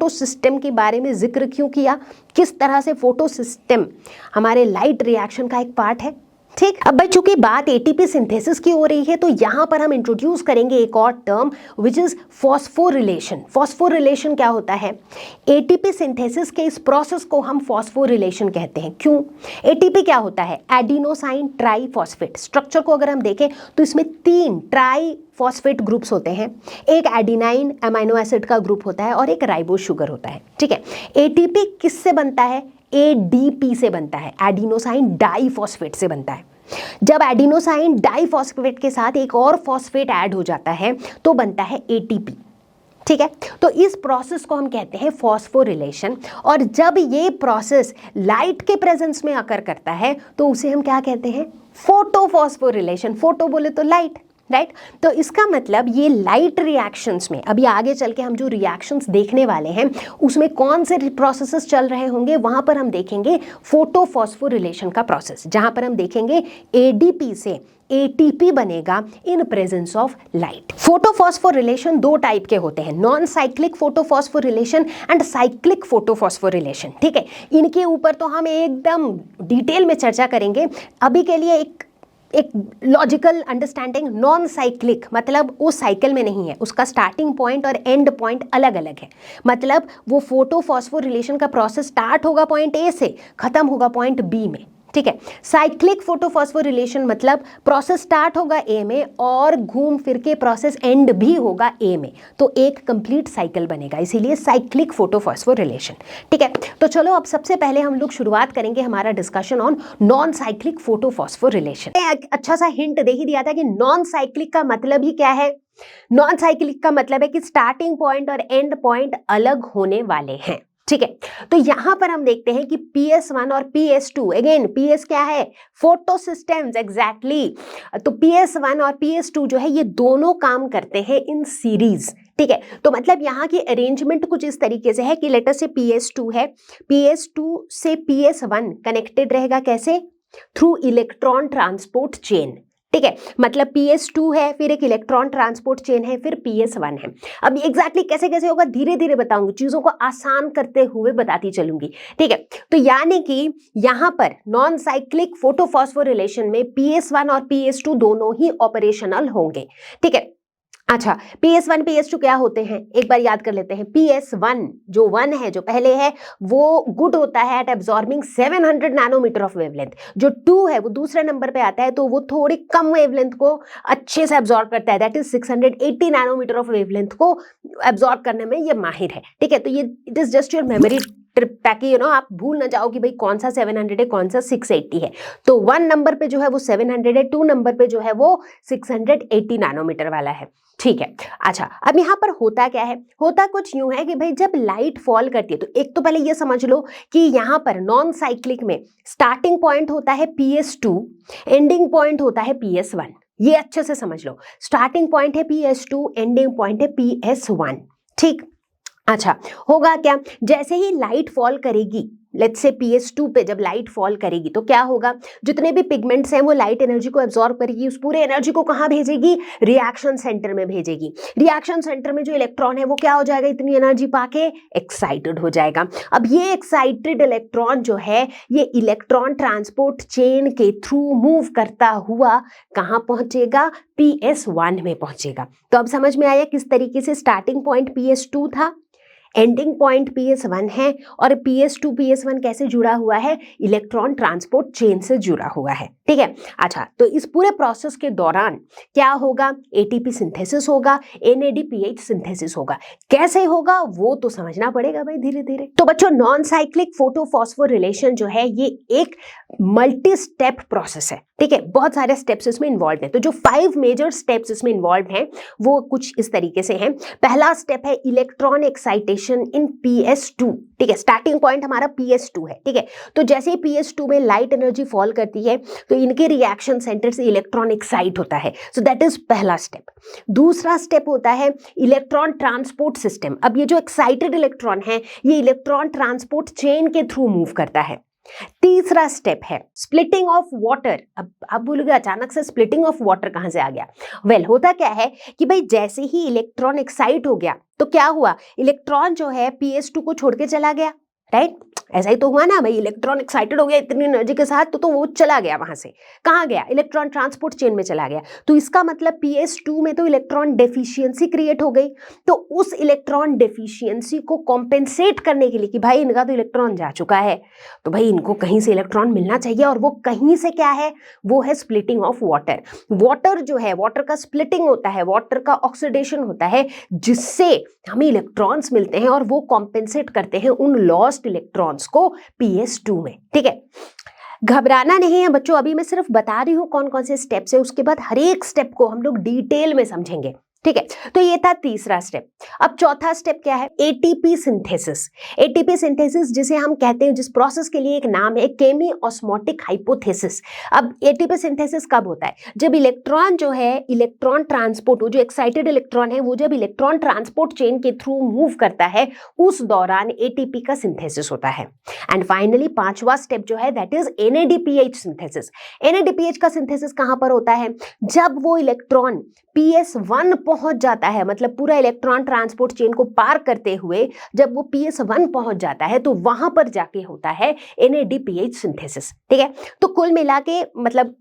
S2: सिस्टम के बारे में जिक्र क्यों किया, किस तरह से फोटो सिस्टम हमारे लाइट रिएक्शन का एक पार्ट है। ठीक, अब भाई चूंकि बात ATP सिंथेसिस की हो रही है तो यहाँ पर हम इंट्रोड्यूस करेंगे एक और term which is phosphorylation. Phosphorylation क्या होता है, ATP सिंथेसिस के इस प्रोसेस को हम फॉस्फोरिलेशन कहते हैं। क्यों, ATP क्या होता है, एडिनोसाइन ट्राईफॉस्फेट। स्ट्रक्चर को अगर हम देखें तो इसमें 3 ट्राईफॉस्फेट ग्रुप्स होते हैं, एक एडिनाइन अमाइनो एसिड का ग्रुप होता है और एक राइबोस शुगर होता है। ठीक है, ATP किससे बनता है, ADP से बनता है, एडिनोसाइन डाइफॉस्फेट से बनता है। जब एडिनोसाइन डाइफॉस्फेट के साथ एक और फॉस्फेट ऐड हो जाता है तो बनता है ATP। ठीक है। तो इस प्रोसेस को हम कहते हैं फॉस्फोरिलेशन, और जब ये प्रोसेस लाइट के प्रेजेंस में अकर करता है तो उसे हम क्या कहते हैं, फोटोफॉस्फोरिलेशन। फोटो बोले तो लाइट, राइट। तो इसका मतलब ये लाइट रिएक्शंस में, अभी आगे चल के हम जो रिएक्शंस देखने वाले हैं उसमें कौन से प्रोसेसेस चल रहे होंगे, वहां पर हम देखेंगे फोटोफॉस्फोरिलेशन का प्रोसेस, जहां पर हम देखेंगे एडीपी से एटीपी बनेगा in presence of light. Photophosphorylation दो टाइप के होते हैं, non cyclic photophosphorylation and cyclic photophosphorylation. ठीक है, इनके ऊपर तो हम एकदम डिटेल में चर्चा करेंगे। अभी के लिए एक लॉजिकल अंडरस्टैंडिंग, नॉन साइक्लिक मतलब वो साइकिल में नहीं है, उसका स्टार्टिंग पॉइंट और एंड पॉइंट अलग अलग है। मतलब वो फोटोफॉस्फोरिलेशन का प्रोसेस स्टार्ट होगा पॉइंट ए से, खत्म होगा पॉइंट बी में। ठीक है, साइक्लिक फोटोफॉस्फोरिलेशन मतलब प्रोसेस स्टार्ट होगा ए में और घूम फिर के प्रोसेस एंड भी होगा ए में, तो एक कंप्लीट साइकिल बनेगा, इसीलिए साइक्लिक फोटोफॉस्फोरिलेशन। ठीक है, तो चलो अब सबसे पहले हम लोग शुरुआत करेंगे हमारा discussion on non cyclic photophosphorylation. अच्छा सा हिंट दे ही दिया था कि नॉन साइक्लिक का मतलब ही क्या है। नॉन साइक्लिक का मतलब है कि स्टार्टिंग पॉइंट और एंड पॉइंट अलग होने वाले हैं। ठीक है, तो यहां पर हम देखते हैं कि PS1 और PS2, अगेन PS क्या है, फोटो सिस्टम्स, एग्जैक्टली। तो PS1 और PS2 जो है ये दोनों काम करते हैं इन सीरीज। ठीक है, तो मतलब यहाँ की अरेंजमेंट कुछ इस तरीके से है कि लेटर से PS2 है, PS2 से PS1 कनेक्टेड रहेगा कैसे, थ्रू इलेक्ट्रॉन ट्रांसपोर्ट चेन। ठीक है, मतलब PS2 है, फिर एक इलेक्ट्रॉन ट्रांसपोर्ट चेन है, फिर PS1 है। अब एग्जैक्टली कैसे कैसे होगा धीरे धीरे बताऊंगी, चीजों को आसान करते हुए बताती चलूंगी। ठीक है, तो यानी कि यहां पर नॉन साइक्लिक फोटोफॉस्फोरिलेशन में PS1 और PS2 दोनों ही ऑपरेशनल होंगे। ठीक है, अच्छा, PS1 PS2 क्या होते हैं, एक बार याद कर लेते हैं। PS1 जो 1 है, जो पहले है, वो गुड होता है at absorbing 700 nanometer of wavelength. जो 2 है वो दूसरे नंबर पे आता है, तो वो थोड़ी कम वेवलेंथ को अच्छे से एब्जॉर्ब करता है, that is 680 nanometer of wavelength को एब्जॉर्ब करने में ये माहिर है। ठीक है, तो ये it is just your memory trip, ताकि आप भूल ना जाओ कि भाई कौन सा 700 है, कौन सा 680 है। तो 1 नंबर पे जो है वो 700 है, 2 नंबर पे जो है वो 680 नैनोमीटर वाला है। ठीक है, अच्छा, अब यहाँ पर होता क्या है, होता कुछ यूं है कि भाई जब लाइट फॉल करती है, तो एक तो पहले ये समझ लो कि यहाँ पर नॉन साइक्लिक में स्टार्टिंग पॉइंट होता है PS2, एंडिंग पॉइंट होता है PS1। ये अच्छे से समझ लो, स्टार्टिंग पॉइंट है PS2, एंडिंग पॉइंट है PS1। ठीक, अच्छा, होगा क्या, जैसे ही लाइट फॉल करेगी, लेट्स से PS2 पे जब लाइट फॉल करेगी तो क्या होगा, जितने भी पिगमेंट्स हैं वो लाइट एनर्जी को एब्जॉर्ब करेगी, उस पूरे एनर्जी को कहाँ भेजेगी, रिएक्शन सेंटर में भेजेगी। रिएक्शन सेंटर में जो इलेक्ट्रॉन है वो क्या हो जाएगा, इतनी एनर्जी पाके एक्साइटेड हो जाएगा। अब ये एक्साइटेड इलेक्ट्रॉन जो है ये इलेक्ट्रॉन ट्रांसपोर्ट चेन के थ्रू मूव करता हुआ कहाँ पहुंचेगा, PS1 में पहुंचेगा। तो अब समझ में आया किस तरीके से स्टार्टिंग पॉइंट PS2 था, एंडिंग पॉइंट PS1 है, और PS2 PS1 कैसे जुड़ा हुआ है, इलेक्ट्रॉन ट्रांसपोर्ट चेन से जुड़ा हुआ है। ठीक है, अच्छा, तो इस पूरे प्रोसेस के दौरान क्या होगा, ATP सिंथेसिस होगा, NADPH सिंथेसिस होगा। कैसे होगा वो तो समझना पड़ेगा भाई धीरे धीरे। तो बच्चों, नॉन साइक्लिक फोटोफॉस्फोरिलेशन जो है ये एक मल्टी स्टेप प्रोसेस है। ठीक है, बहुत सारे स्टेप्स इसमें इन्वॉल्व हैं। तो जो 5 मेजर स्टेप्स इसमें इन्वॉल्व हैं वो कुछ इस तरीके से हैं। पहला स्टेप है इलेक्ट्रॉन एक्साइटेशन इन PS2। ठीक है, स्टार्टिंग पॉइंट हमारा PS2 है। ठीक है, तो जैसे ही PS2 में लाइट एनर्जी फॉल करती है तो इनके रिएक्शन सेंटर से इलेक्ट्रॉन एक्साइट होता है, सो दैट इज पहला स्टेप। दूसरा स्टेप होता है इलेक्ट्रॉन ट्रांसपोर्ट सिस्टम। अब ये जो एक्साइटेड इलेक्ट्रॉन है ये इलेक्ट्रॉन ट्रांसपोर्ट चेन के थ्रू मूव करता है। तीसरा स्टेप है स्प्लिटिंग ऑफ वाटर। अब आप बोलोगे अचानक से स्प्लिटिंग ऑफ वाटर कहां से आ गया, वेल होता क्या है कि भाई जैसे ही इलेक्ट्रॉन एक्साइट हो गया तो क्या हुआ, इलेक्ट्रॉन जो है PS2 को छोड़ के चला गया, राइट। ऐसा ही तो हुआ ना भाई, इलेक्ट्रॉन एक्साइटेड हो गया इतनी एनर्जी के साथ, तो वो चला गया, वहां से कहाँ गया, इलेक्ट्रॉन ट्रांसपोर्ट चेन में चला गया। तो इसका मतलब PS2 में तो इलेक्ट्रॉन डेफिशिएंसी क्रिएट हो गई। तो उस इलेक्ट्रॉन डेफिशिएंसी को कॉम्पेंसेट करने के लिए कि भाई इनका तो इलेक्ट्रॉन जा चुका है, तो भाई इनको कहीं से इलेक्ट्रॉन मिलना चाहिए, और वो कहीं से क्या है, वो है स्प्लिटिंग ऑफ वाटर। वाटर जो है, वाटर का स्प्लिटिंग होता है, वाटर का ऑक्सीडेशन होता है, जिससे हमें इलेक्ट्रॉन्स मिलते हैं और वो कॉम्पेंसेट करते हैं उन लॉस्ट इलेक्ट्रॉन्स को PS2 में। ठीक है, घबराना नहीं है बच्चों, अभी मैं सिर्फ बता रही हूं कौन कौन से स्टेप्स है, उसके बाद हर एक स्टेप को हम लोग डिटेल में समझेंगे। ठीक है, तो ये था तीसरा स्टेप। अब चौथा स्टेप क्या है? ATP synthesis. एटीपी सिंथेसिस जिसे हम कहते हैं, जिस प्रोसेस के लिए एक नाम है केमी ऑस्मोटिक हाइपोथेसिस। अब एटीपी सिंथेसिस कब होता है? जब इलेक्ट्रॉन जो है, इलेक्ट्रॉन ट्रांसपोर्ट, वो जो एक्साइटेड इलेक्ट्रॉन है वो जब इलेक्ट्रॉन ट्रांसपोर्ट चेन के थ्रू मूव करता है, उस दौरान एटीपी का सिंथेसिस होता है। एंड फाइनली पांचवा स्टेप जो है that is NADPH synthesis. NADPH का सिंथेसिस कहां पर होता है? जब वो इलेक्ट्रॉन PS1 पहुंच जाता है, मतलब पूरा इलेक्ट्रॉन ट्रांसपोर्ट चेन को पार करते हुए जब वो PS1 पहुंच जाता है, तो वहां पर जाके होता है NADPH सिंथेसिस। ठीक है, तो कुल मिला के मतलब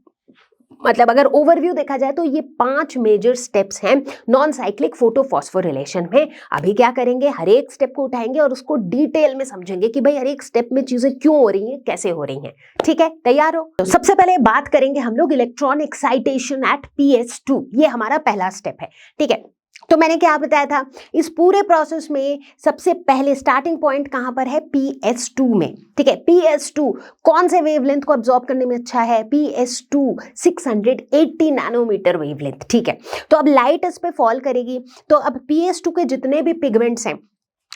S2: अगर ओवरव्यू देखा जाए तो ये 5 मेजर स्टेप्स हैं नॉन साइक्लिक फोटोफॉस्फोरिलेशन में। अभी क्या करेंगे, हर एक स्टेप को उठाएंगे और उसको डिटेल में समझेंगे कि भाई हर एक स्टेप में चीजें क्यों हो रही हैं, कैसे हो रही हैं। ठीक है, तैयार हो? तो सबसे पहले बात करेंगे हम लोग इलेक्ट्रॉन एक्साइटेशन एट PS2। ये हमारा पहला स्टेप है। ठीक है, तो मैंने क्या बताया था, इस पूरे प्रोसेस में सबसे पहले स्टार्टिंग पॉइंट कहां पर है? PS2 में। ठीक है, PS2 कौन से वेवलेंथ को अब्सॉर्ब करने में अच्छा है? PS2 680 nanometre wavelength. ठीक है, तो अब लाइट इस पे फॉल करेगी, तो अब PS2 के जितने भी पिगमेंट्स हैं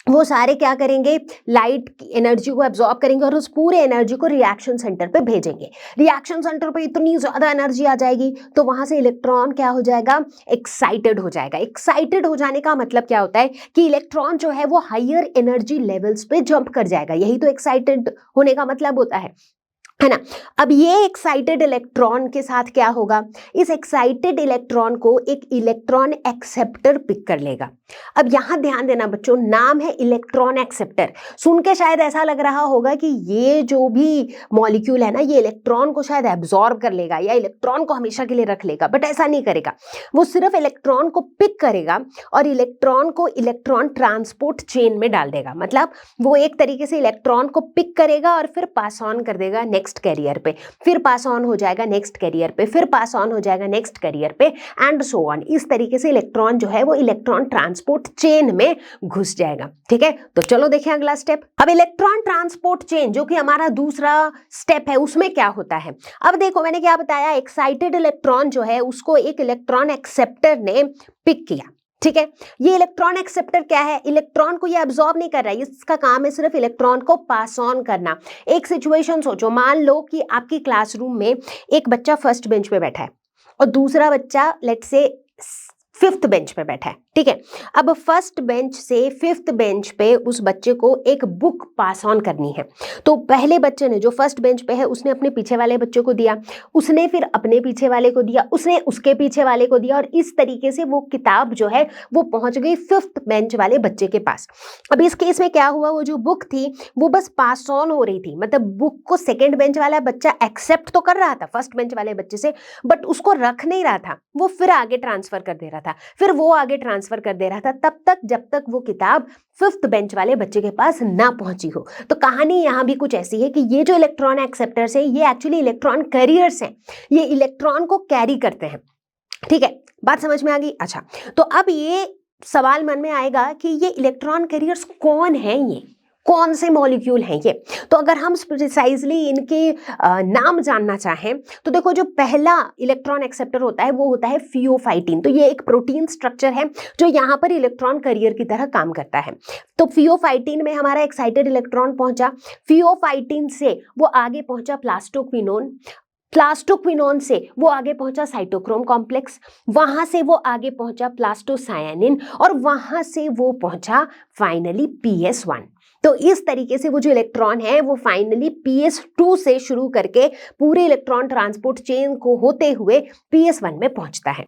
S2: वो सारे क्या करेंगे? लाइट की एनर्जी को एब्जॉर्ब करेंगे और उस पूरे एनर्जी को रिएक्शन सेंटर पे भेजेंगे। रिएक्शन सेंटर पे इतनी ज्यादा एनर्जी आ जाएगी तो वहां से इलेक्ट्रॉन क्या हो जाएगा? एक्साइटेड हो जाएगा। एक्साइटेड हो जाने का मतलब क्या होता है कि इलेक्ट्रॉन जो है वो हायर एनर्जी लेवल्स पे जंप कर जाएगा। यही तो एक्साइटेड होने का मतलब होता है ना। अब ये एक्साइटेड इलेक्ट्रॉन के साथ क्या होगा? इस एक्साइटेड इलेक्ट्रॉन को एक इलेक्ट्रॉन एक्सेप्टर पिक कर लेगा। अब यहां ध्यान देना बच्चों, नाम है इलेक्ट्रॉन एक्सेप्टर। सुन के शायद ऐसा लग रहा होगा कि ये जो भी मॉलिक्यूल है ना, ये इलेक्ट्रॉन को शायद एब्जॉर्ब कर लेगा या इलेक्ट्रॉन को हमेशा के लिए रख लेगा, बट ऐसा नहीं करेगा। वो सिर्फ इलेक्ट्रॉन को पिक करेगा और इलेक्ट्रॉन को इलेक्ट्रॉन ट्रांसपोर्ट चेन में डाल देगा। मतलब वो एक तरीके से इलेक्ट्रॉन को पिक करेगा और फिर पास ऑन कर देगा नेक्स्ट कैरियर पे, फिर पास ऑन हो जाएगा नेक्स्ट कैरियर पे, फिर पास ऑन हो जाएगा नेक्स्ट कैरियर पे, एंड सो ऑन। इस तरीके से इलेक्ट्रॉन जो है वो इलेक्ट्रॉन ट्रांसपोर्ट चेन में घुस जाएगा। ठीक है, तो चलो देखें अगला स्टेप। अब इलेक्ट्रॉन ट्रांसपोर्ट चेन जो कि हमारा दूसरा स्टेप है, उसमें क्या होता है? अब देखो मैंने क्या बताया, एक्साइटेड इलेक्ट्रॉन जो है उसको एक इलेक्ट्रॉन एक्सेप्टर ने पिक किया। ठीक है, ये इलेक्ट्रॉन एक्सेप्टर क्या है? इलेक्ट्रॉन को ये एब्जॉर्ब नहीं कर रहा है, इसका काम है सिर्फ इलेक्ट्रॉन को पास ऑन करना। एक सिचुएशन सोचो, मान लो कि आपकी क्लासरूम में एक बच्चा फर्स्ट बेंच पे बैठा है और दूसरा बच्चा लेट्स से 5th बेंच पे बैठा है। ठीक है, अब फर्स्ट बेंच से 5th बेंच पे उस बच्चे को एक बुक पास ऑन करनी है। तो पहले बच्चे ने, जो फर्स्ट बेंच पे है, उसने अपने पीछे वाले बच्चे को दिया, उसने फिर अपने पीछे वाले को दिया, उसने उसके पीछे वाले को दिया, और इस तरीके से वो किताब जो है वो पहुंच गई 5th बेंच वाले बच्चे के पास। अब इस केस में क्या हुआ, वो जो बुक थी वो बस पास ऑन हो रही थी, मतलब बुक को 2nd बेंच वाला बच्चा एक्सेप्ट तो कर रहा था फर्स्ट बेंच वाले बच्चे से, बट उसको रख नहीं रहा था, वो फिर आगे ट्रांसफर कर दे रहा था, फिर वो आगे ट्रांसफर कर दे रहा था, तब तक जब तक वो किताब 5th बेंच वाले बच्चे के पास ना पहुंची हो। तो कहानी यहां भी कुछ ऐसी है कि ये जो इलेक्ट्रॉन एक्सेप्टर्स है ये एक्चुअली इलेक्ट्रॉन कैरियर्स हैं, ये इलेक्ट्रॉन को कैरी करते हैं। ठीक है, बात समझ में आ गई? अच्छा, तो अब ये सवाल मन में आएगा कि ये इलेक्ट्रॉन कैरियर्स कौन है, ये कौन से मॉलिक्यूल हैं ये? तो अगर हम प्रिसाइजली इनके नाम जानना चाहें तो देखो, जो पहला इलेक्ट्रॉन एक्सेप्टर होता है वो होता है फियोफाइटिन। तो ये एक प्रोटीन स्ट्रक्चर है जो यहाँ पर इलेक्ट्रॉन कैरियर की तरह काम करता है। तो फियोफाइटिन में हमारा एक्साइटेड इलेक्ट्रॉन पहुंचा, फियोफाइटिन से वो आगे पहुंचा प्लास्टोक्विनोन, प्लास्टोक्विनोन से वो आगे पहुंचा साइटोक्रोम कॉम्प्लेक्स, वहां से वो आगे पहुंचा प्लास्टोसायानिन, और वहां से वो पहुंचा फाइनली PS1। तो इस तरीके से वो जो इलेक्ट्रॉन है वो फाइनली PS2 से शुरू करके पूरे इलेक्ट्रॉन ट्रांसपोर्ट चेन को होते हुए PS1 में पहुंचता है।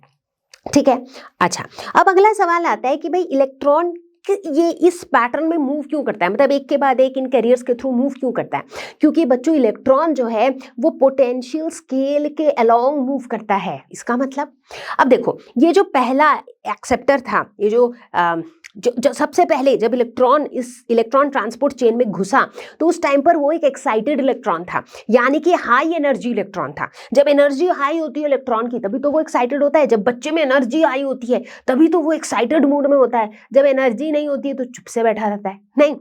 S2: ठीक है, अच्छा, अब अगला सवाल आता है कि भाई इलेक्ट्रॉन ये इस पैटर्न में मूव क्यों करता है, मतलब एक के बाद एक इन कैरियर्स के थ्रू मूव क्यों करता है? क्योंकि बच्चों इलेक्ट्रॉन जो है वो पोटेंशियल स्केल के अलोंग मूव करता है। इसका मतलब, अब देखो, ये जो पहला एक्सेप्टर था, ये जो सबसे पहले जब इलेक्ट्रॉन इस इलेक्ट्रॉन ट्रांसपोर्ट चेन में घुसा तो उस टाइम पर वो एक एक्साइटेड इलेक्ट्रॉन था, यानी कि हाई एनर्जी इलेक्ट्रॉन था। जब एनर्जी हाई होती है इलेक्ट्रॉन की तभी तो वो एक्साइटेड होता है। जब बच्चे में एनर्जी हाई होती है तभी तो वो एक्साइटेड मूड में होता है। जब एनर्जी नहीं होती है तो चुप से बैठा रहता है। नहीं,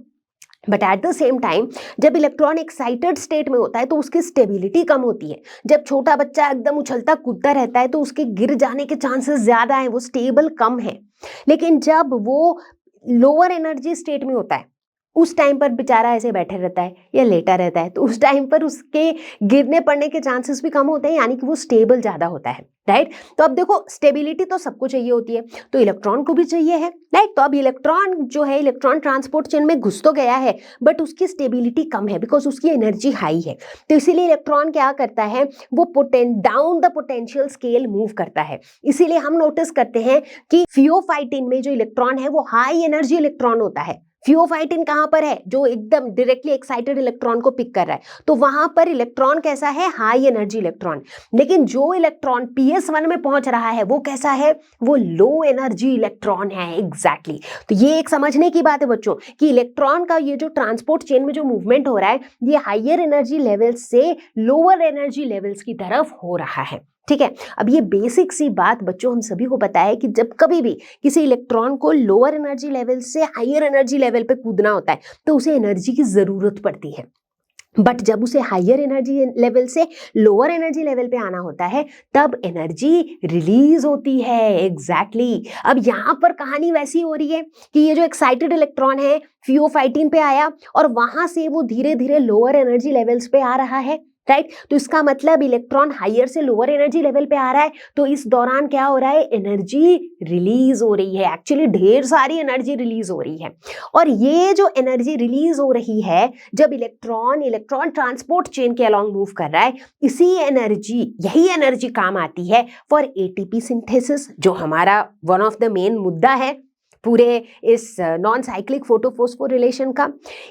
S2: but at the same time जब इलेक्ट्रॉन एक्साइटेड स्टेट में होता है तो उसकी स्टेबिलिटी कम होती है। जब छोटा बच्चा एकदम उछलता कूदता रहता है तो उसके गिर जाने के चांसेस ज्यादा हैं, वो स्टेबल कम है। लेकिन जब वो लोअर एनर्जी स्टेट में होता है उस टाइम पर बेचारा ऐसे बैठे रहता है या लेटा रहता है, तो उस टाइम पर उसके गिरने पड़ने के चांसेस भी कम होते हैं, यानी कि वो स्टेबल ज्यादा होता है, राइट। तो अब देखो स्टेबिलिटी तो सबको चाहिए होती है, तो इलेक्ट्रॉन को भी चाहिए है, राइट। तो अब इलेक्ट्रॉन जो है इलेक्ट्रॉन ट्रांसपोर्ट चेन में घुस तो गया है बट उसकी स्टेबिलिटी कम है बिकॉज उसकी एनर्जी हाई है। तो इसीलिए इलेक्ट्रॉन क्या करता है, वो down the potential scale move करता है। इसीलिए हम नोटिस करते हैं कि फियोफाइटिन में जो इलेक्ट्रॉन है वो हाई एनर्जी इलेक्ट्रॉन होता है। फियोफाइटिन कहां पर है, जो एकदम डायरेक्टली एक्साइटेड इलेक्ट्रॉन को पिक कर रहा है, तो वहां पर इलेक्ट्रॉन कैसा है, हाई एनर्जी इलेक्ट्रॉन। लेकिन जो इलेक्ट्रॉन PS1 में पहुंच रहा है वो कैसा है, वो लो एनर्जी इलेक्ट्रॉन है, एग्जैक्टली। तो ये एक समझने की बात है बच्चों कि इलेक्ट्रॉन का ये जो ट्रांसपोर्ट चेन में जो मूवमेंट हो रहा है ये हाइयर एनर्जी लेवल से लोअर एनर्जी लेवल्स की तरफ हो रहा है, ठीक है। अब ये बेसिक सी बात बच्चों हम सभी को पता है कि जब कभी भी किसी इलेक्ट्रॉन को लोअर एनर्जी लेवल से हायर एनर्जी लेवल पे कूदना होता है तो उसे एनर्जी की जरूरत पड़ती है। बट जब उसे हायर एनर्जी लेवल से लोअर एनर्जी लेवल पे आना होता है तब एनर्जी रिलीज होती है, एग्जैक्टली। अब यहाँ पर कहानी वैसी हो रही है कि ये जो एक्साइटेड इलेक्ट्रॉन है फियोफाइटिन पे आया और वहां से वो धीरे धीरे लोअर एनर्जी लेवल्स पे आ रहा है, राइट। तो इसका मतलब इलेक्ट्रॉन हायर से लोअर एनर्जी लेवल पे आ रहा है, तो इस दौरान क्या हो रहा है, एनर्जी रिलीज हो रही है, एक्चुअली ढेर सारी एनर्जी रिलीज हो रही है। और ये जो एनर्जी रिलीज हो रही है जब इलेक्ट्रॉन ट्रांसपोर्ट चेन के अलॉन्ग मूव कर रहा है, यही एनर्जी काम आती है फॉर ATP सिंथेसिस, जो हमारा वन ऑफ द मेन मुद्दा है पूरे इस नॉन साइक्लिक फोटोफॉस्फोरिलेशन का।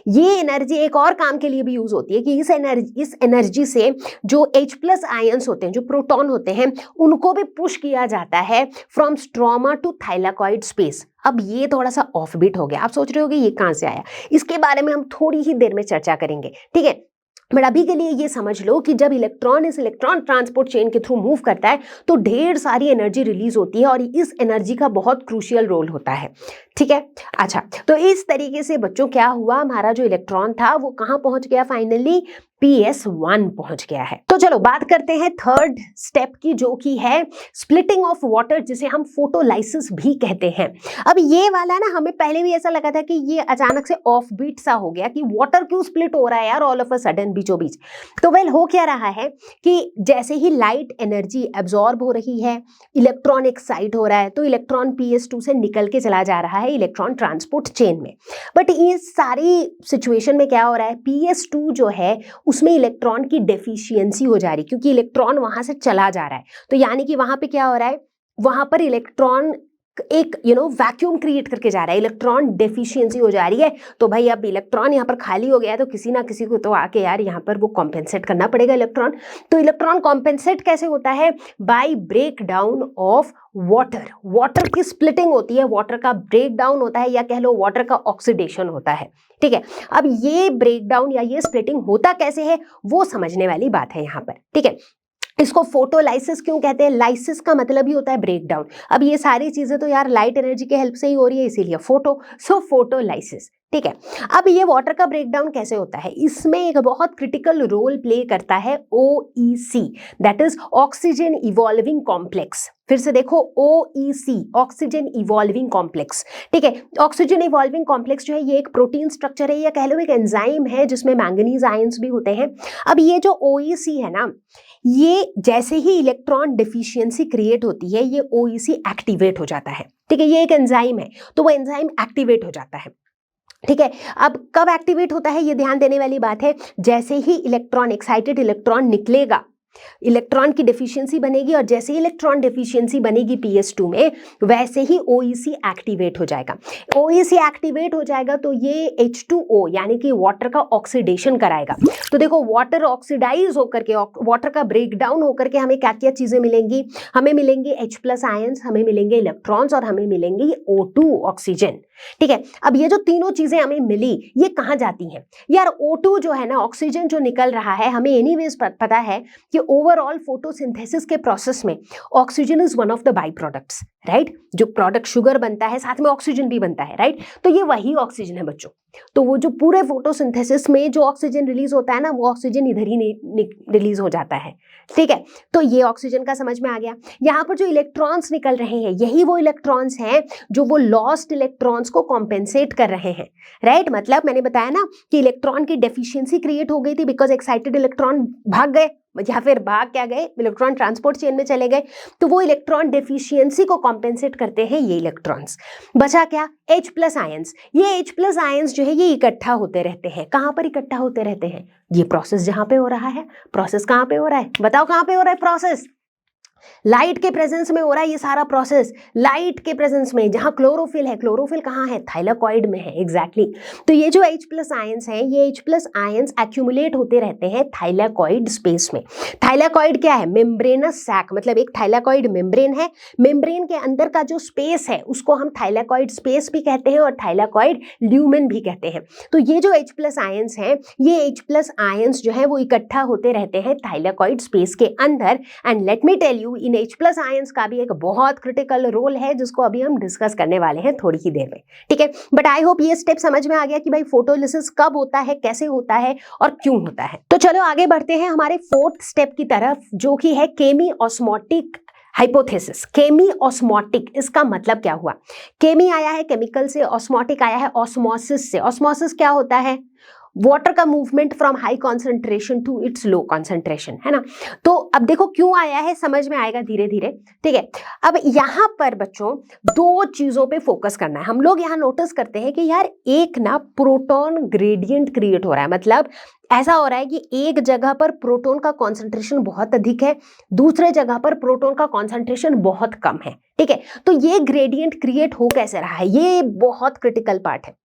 S2: ये एनर्जी एक और काम के लिए भी यूज होती है कि इस एनर्जी से जो H+ आयंस होते हैं, जो प्रोटॉन होते हैं, उनको भी पुश किया जाता है from stroma to thylakoid space. अब ये थोड़ा सा ऑफ बीट हो गया, आप सोच रहे होगे ये कहां से आया, इसके बारे में हम थोड़ी ही देर में चर्चा करेंगे, ठीक है। बट अभी के लिए ये समझ लो कि जब इलेक्ट्रॉन ट्रांसपोर्ट चेन के थ्रू मूव करता है तो ढेर सारी एनर्जी रिलीज होती है और इस एनर्जी का बहुत क्रूशियल रोल होता है, ठीक है। अच्छा, तो इस तरीके से बच्चों क्या हुआ, हमारा जो इलेक्ट्रॉन था वो कहां पहुंच गया, फाइनली PS1 पहुंच गया है। तो चलो बात करते हैं थर्ड स्टेप की, जो कि है स्प्लिटिंग ऑफ वाटर, जिसे हम फोटोलाइसिस भी कहते हैं। अब ये वाला ना हमें पहले भी ऐसा लगा था कि ये अचानक से ऑफ बीट सा हो गया कि वाटर क्यों स्प्लिट हो रहा है यार ऑल ऑफ अ सडन बीचों बीच। तो वेल हो क्या रहा है कि जैसे ही लाइट एनर्जी एब्जॉर्ब हो रही है, इलेक्ट्रॉन एक्साइट हो रहा है, तो इलेक्ट्रॉन PS2 से निकल के चला जा रहा है इलेक्ट्रॉन ट्रांसपोर्ट चेन में। बट इस सारी सिचुएशन में क्या हो रहा है, PS2 जो है उसमें इलेक्ट्रॉन की डेफिशिएंसी हो जा रही, क्योंकि इलेक्ट्रॉन वहां से चला जा रहा है। तो यानी कि वहां पे क्या हो रहा है, वहां पर इलेक्ट्रॉन एक वैक्यूम क्रिएट करके जा रहा है, इलेक्ट्रॉन डेफिशिएंसी हो जा रही है। तो भाई अब इलेक्ट्रॉन यहाँ पर खाली हो गया है तो किसी ना किसी को तो आके यार यहाँ पर वो कॉम्पेंसेट करना पड़ेगा इलेक्ट्रॉन। तो इलेक्ट्रॉन कॉम्पेंसेट कैसे होता है, by break down of water की स्प्लिटिंग होती है, वाटर का ब्रेक डाउन होता है, या कह लो वाटर का ऑक्सीडेशन होता है, ठीक है। अब ये ब्रेक डाउन या ये स्प्लिटिंग होता कैसे है वो समझने वाली बात है यहाँ पर, ठीक है। इसको फोटोलाइसिस क्यों कहते हैं, लाइसिस का मतलब ही होता है ब्रेक डाउन। अब ये सारी चीजें तो यार लाइट एनर्जी के हेल्प से ही हो रही है, इसीलिए फोटोलाइसिस, ठीक है। अब ये वाटर का ब्रेकडाउन कैसे होता है, इसमें एक बहुत क्रिटिकल रोल प्ले करता है OEC, that is oxygen evolving complex. फिर से देखो OEC, ऑक्सीजन इवॉल्विंग कॉम्प्लेक्स, ठीक है। ऑक्सीजन इवॉल्विंग कॉम्प्लेक्स जो है ये एक प्रोटीन स्ट्रक्चर है, या कह लो एक एंजाइम है जिसमें मैंगनीज आयंस भी होते हैं। अब ये जो OEC है ना, ये जैसे ही इलेक्ट्रॉन डेफिशिएंसी क्रिएट होती है ये OEC एक्टिवेट हो जाता है, ठीक है। ये एक एंजाइम है तो वो एंजाइम एक्टिवेट हो जाता है, ठीक है। अब कब एक्टिवेट होता है ये ध्यान देने वाली बात है, जैसे ही एक्साइटेड इलेक्ट्रॉन निकलेगा इलेक्ट्रॉन की डेफिशिएंसी बनेगी, और जैसे ही इलेक्ट्रॉन डेफिशिएंसी बनेगी PS2 में वैसे ही OEC एक्टिवेट हो जाएगा। OEC एक्टिवेट हो जाएगा तो ये H2O यानी कि वाटर का ऑक्सीडेशन कराएगा। तो देखो वाटर ऑक्सीडाइज होकर के, वाटर का ब्रेकडाउन होकर के हमें क्या क्या चीजें मिलेंगी, हमें मिलेंगे H+ आयंस, हमें मिलेंगे इलेक्ट्रॉन्स और हमें मिलेंगे O2 ऑक्सीजन, ठीक है। अब ये जो तीनों चीजें हमें मिली ये कहाँ जाती हैं यार, O2 जो है ना, ऑक्सीजन जो निकल रहा है, हमें एनीवेज पता है कि कि ओवरऑल फोटोसिंथेसिस के प्रोसेस में oxygen is one of the by products, right. जो प्रोडक्ट शुगर बनता है साथ में ऑक्सीजन भी बनता है, राइट। तो ये वही ऑक्सीजन है बच्चों। तो वो जो पूरे फोटोसिंथेसिस में जो ऑक्सीजन रिलीज होता है ना, वो ऑक्सीजन इधर ही रिलीज हो जाता है, ठीक है। तो ये ऑक्सीजन का समझ में आ गया। यहाँ पर जो इलेक्ट्रॉन्स निकल रहे हैं, यही वो इलेक्ट्रॉन्स हैं जो वो लॉस्ट इलेक्ट्रॉन्स को कॉम्पेंसेट कर रहे हैं, राइट। मतलब मैंने बताया ना कि इलेक्ट्रॉन की डेफिशिएंसी क्रिएट हो गई थी बिकॉज एक्साइटेड इलेक्ट्रॉन भाग गए, या फिर भाग क्या गए, इलेक्ट्रॉन ट्रांसपोर्ट चेन में चले गए। तो वो इलेक्ट्रॉन डेफिशिएंसी को कॉम्पेंसेट करते हैं ये इलेक्ट्रॉन्स। बचा क्या, H+ आयंस। ये H+ आयंस जो है ये इकट्ठा होते रहते हैं। कहाँ पर इकट्ठा होते रहते हैं? ये प्रोसेस जहां पे हो रहा है। प्रोसेस कहाँ पे हो रहा है, बताओ कहाँ पे हो रहा है प्रोसेस? लाइट के प्रेजेंस में हो रहा है ये सारा प्रोसेस, लाइट के प्रेजेंस में। जहां क्लोरोफिल है, क्लोरोफिल कहाँ है, थाइलाकॉइड में है, एग्जैक्टली। तो ये जो H+ आयंस हैं, ये H+ आयंस एक्यूमुलेट होते रहते हैं थाइलाकॉइड स्पेस में। थाइलाकॉइड क्या है, मेम्ब्रेनस सैक, मतलब एक थाइलाकॉइड मेम्ब्रेन है। मेम्ब्रेन के अंदर का जो स्पेस है उसको हम थाइलाकॉइड स्पेस भी कहते हैं और थाइलाकॉइड ल्यूमेन भी कहते हैं। तो ये जो H+ आयंस हैं, ये H+ आयंस जो है वो इकट्ठा होते रहते हैं थाइलाकॉइड स्पेस के अंदर। And let me tell you, in H+ ions का भी एक बहुत क्रिटिकल रोल है जिसको अभी हम डिस्कस करने वाले हैं थोड़ी ही देर में, ठीक है। बट आई होप ये स्टेप समझ में आ गया कि भाई फोटोलिसिस कब होता है, कैसे होता है और क्यों होता है। तो चलो आगे बढ़ते हैं हमारे 4th स्टेप की तरफ, जो कि है केमी ऑस्मोटिक हाइपोथेसिस। केमी ऑस्मोटिक, इसका मतलब क्या हुआ? केमी आया है केमिकल से, ऑस्मोटिक आया है ऑस्मोसिस से। ऑस्मोसिस क्या होता है? वाटर का movement from high concentration to its low concentration, है ना। तो अब देखो क्यों आया है, समझ में आएगा धीरे धीरे, ठीक है। अब यहां पर बच्चों 2 चीजों पे फोकस करना है। हम लोग यहां नोटिस करते हैं कि यार एक ना प्रोटॉन ग्रेडियंट क्रिएट हो रहा है। मतलब ऐसा हो रहा है कि एक जगह पर प्रोटॉन का कॉन्सेंट्रेशन बहुत अधिक है, दूसरे जगह पर प्रोटॉन का कॉन्सेंट्रेशन बहुत कम है, ठीक है। तो ये ग्रेडियंट क्रिएट हो कैसे रहा है, ये बहुत क्रिटिकल पार्ट है,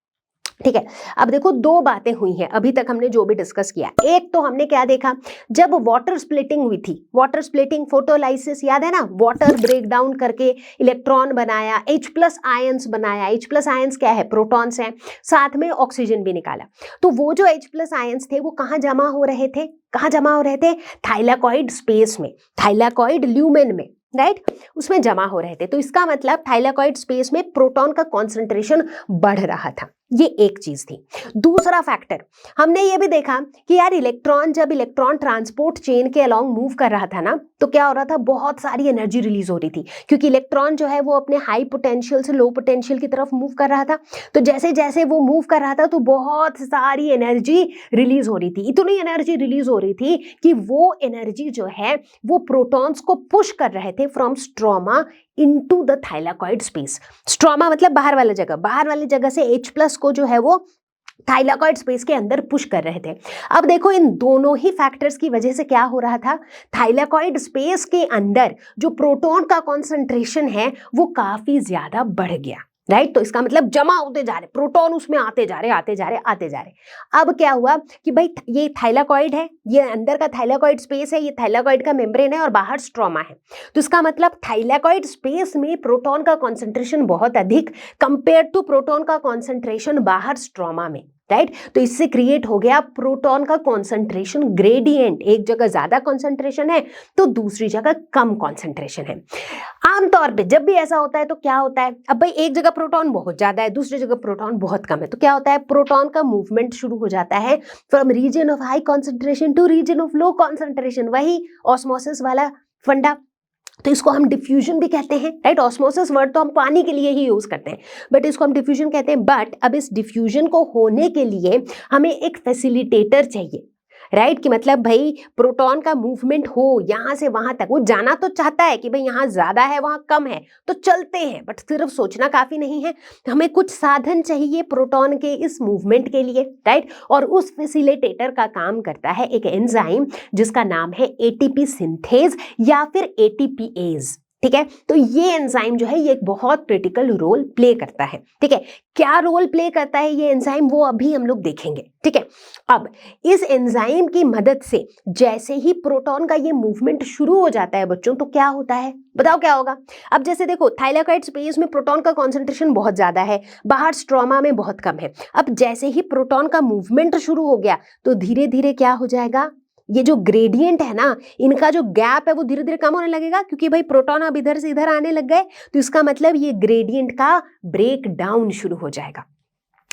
S2: ठीक है। अब देखो 2 बातें हुई हैं अभी तक हमने जो भी डिस्कस किया। एक तो हमने क्या देखा, जब वाटर स्प्लिटिंग हुई थी, वाटर स्प्लिटिंग फोटोलाइसिस याद है ना, वाटर ब्रेक डाउन करके इलेक्ट्रॉन बनाया, H+ आयंस बनाया। H+ आयंस क्या है, प्रोटॉन्स हैं, साथ में ऑक्सीजन भी निकाला। तो वो जो H+ आयंस थे वो कहाँ जमा हो रहे थे, कहाँ जमा हो रहे थे? थाइलाकॉइड स्पेस में, थाइलाकॉइड ल्यूमेन में, राइट, उसमें जमा हो रहे थे। तो इसका मतलब थाइलाकॉइड स्पेस में प्रोटॉन का कॉन्सेंट्रेशन बढ़ रहा था। ये एक चीज थी। दूसरा फैक्टर हमने ये भी देखा कि यार इलेक्ट्रॉन जब इलेक्ट्रॉन ट्रांसपोर्ट चेन के अलोंग मूव कर रहा था ना, तो क्या हो रहा था, बहुत सारी एनर्जी रिलीज हो रही थी, क्योंकि इलेक्ट्रॉन जो है वो अपने हाई पोटेंशियल से लो पोटेंशियल की तरफ मूव कर रहा था। तो जैसे जैसे वो मूव कर रहा था तो बहुत सारी एनर्जी रिलीज हो रही थी। इतनी एनर्जी रिलीज हो रही थी कि वो एनर्जी जो है वो प्रोटॉन्स को पुश कर रहे थे from stroma into the thylakoid space. Stroma मतलब बाहर वाली जगह, बाहर वाली जगह से H+ को जो है वो थाइलाकॉइड स्पेस के अंदर पुश कर रहे थे। अब देखो इन दोनों ही फैक्टर्स की वजह से क्या हो रहा था, थाइलाकॉइड स्पेस के अंदर जो प्रोटॉन का कॉन्सेंट्रेशन है वो काफी ज्यादा बढ़ गया, राइट। तो इसका मतलब जमा होते जा रहे प्रोटॉन, उसमें आते जा रहे आते जा रहे आते जा रहे। अब क्या हुआ कि भाई ये थाइलाकॉइड है, ये अंदर का थाइलाकॉइड स्पेस है, ये थाइलाकॉइड का मेम्ब्रेन है और बाहर स्ट्रोमा है। तो इसका मतलब थाइलाकॉइड स्पेस में प्रोटॉन का कॉन्सेंट्रेशन बहुत अधिक कंपेयर टू प्रोटॉन का कॉन्सेंट्रेशन बाहर स्ट्रोमा में, राइट। तो इससे क्रिएट हो गया प्रोटॉन का कॉन्सेंट्रेशन ग्रेडियंट। एक जगह ज्यादा कॉन्सेंट्रेशन है तो दूसरी जगह कम कॉन्सेंट्रेशन है। आमतौर पे जब भी ऐसा होता है तो क्या होता है, अब भाई एक जगह प्रोटॉन बहुत ज्यादा है, दूसरी जगह प्रोटॉन बहुत कम है, तो क्या होता है, प्रोटॉन का मूवमेंट शुरू हो जाता है from region of high concentration to region of low concentration. वही ऑस्मोसिस वाला फंडा। तो इसको हम डिफ्यूजन भी कहते हैं, राइट। ऑस्मोसिस वर्ड तो हम पानी के लिए ही यूज करते हैं, बट इसको हम डिफ्यूजन कहते हैं। बट अब इस डिफ्यूजन को होने के लिए हमें एक फैसिलिटेटर चाहिए, राइट। कि मतलब भाई प्रोटॉन का मूवमेंट हो यहाँ से वहां तक, वो जाना तो चाहता है कि भाई यहाँ ज्यादा है वहां कम है तो चलते हैं, बट सिर्फ सोचना काफी नहीं है, हमें कुछ साधन चाहिए प्रोटॉन के इस मूवमेंट के लिए, राइट। और उस फैसिलिटेटर का काम करता है एक एंजाइम जिसका नाम है ATP सिंथेज या फिर ATPase, ठीक है। तो ये एंजाइम जो है ये एक बहुत क्रिटिकल रोल प्ले करता है, ठीक है। क्या रोल प्ले करता है ये एंजाइम वो अभी हम लोग देखेंगे, ठीक है। अब इस एंजाइम की मदद से जैसे ही प्रोटॉन का ये मूवमेंट शुरू हो जाता है बच्चों, तो क्या होता है बताओ क्या होगा। अब जैसे देखो थाइलाकॉइड स्पेस में प्रोटॉन का कॉन्सेंट्रेशन बहुत ज्यादा है, बाहर स्ट्रोमा में बहुत कम है। अब जैसे ही प्रोटॉन का मूवमेंट शुरू हो गया तो धीरे धीरे क्या हो जाएगा, ये जो ग्रेडियंट है ना, इनका जो गैप है वो धीरे धीरे कम होने लगेगा, क्योंकि भाई प्रोटॉन अब इधर से इधर आने लग गए, तो इसका मतलब ये ग्रेडियंट का ब्रेक डाउन शुरू हो जाएगा।